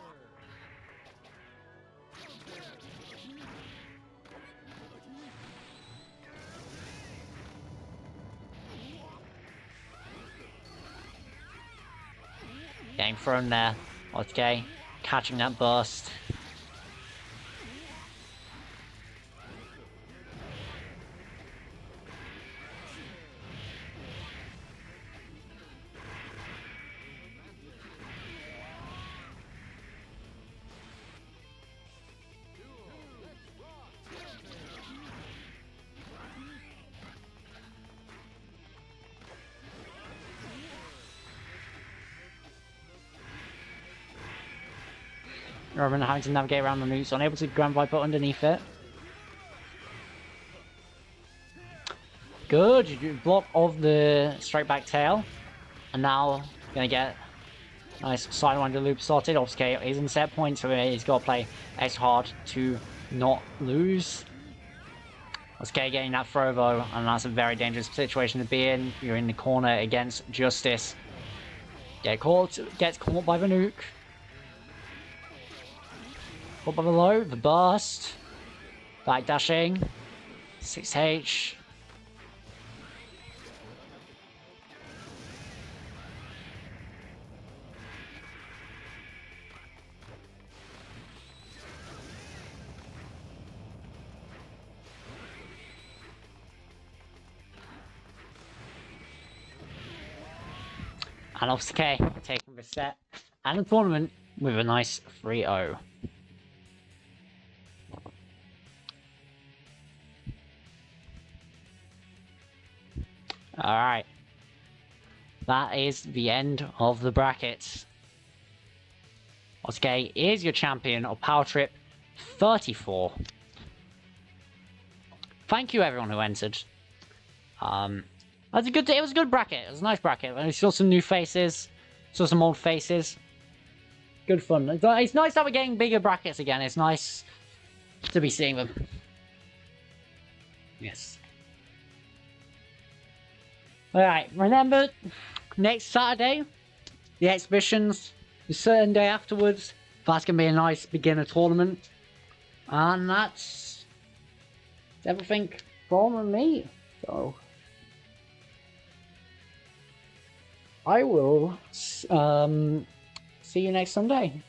Getting thrown there. Okay, catching that burst. Roman having to navigate around the noose, unable to Grand Viper underneath it. Good block of the straight back tail. And now gonna get nice sidewinder loop sorted. Obviously he's in set point, so he's got to play extra hard to not lose. Obviously getting that throw though, and that's a very dangerous situation to be in. You're in the corner against Justice. Gets caught by the nuke. Up on the low, the burst, back dashing, 6H. And Obsque taking the set and the tournament with a nice 3-0. Alright. That is the end of the brackets. Osuke is your champion of Power Trip 34. Thank you everyone who entered. It was a good bracket. It was a nice bracket. We saw some new faces. saw some old faces. Good fun. It's nice that we're getting bigger brackets again. It's nice to be seeing them. Yes. Alright, remember, next Saturday, the exhibitions, the certain day afterwards, that's going to be a nice beginner tournament. And that's everything from me. So, I will see you next Sunday.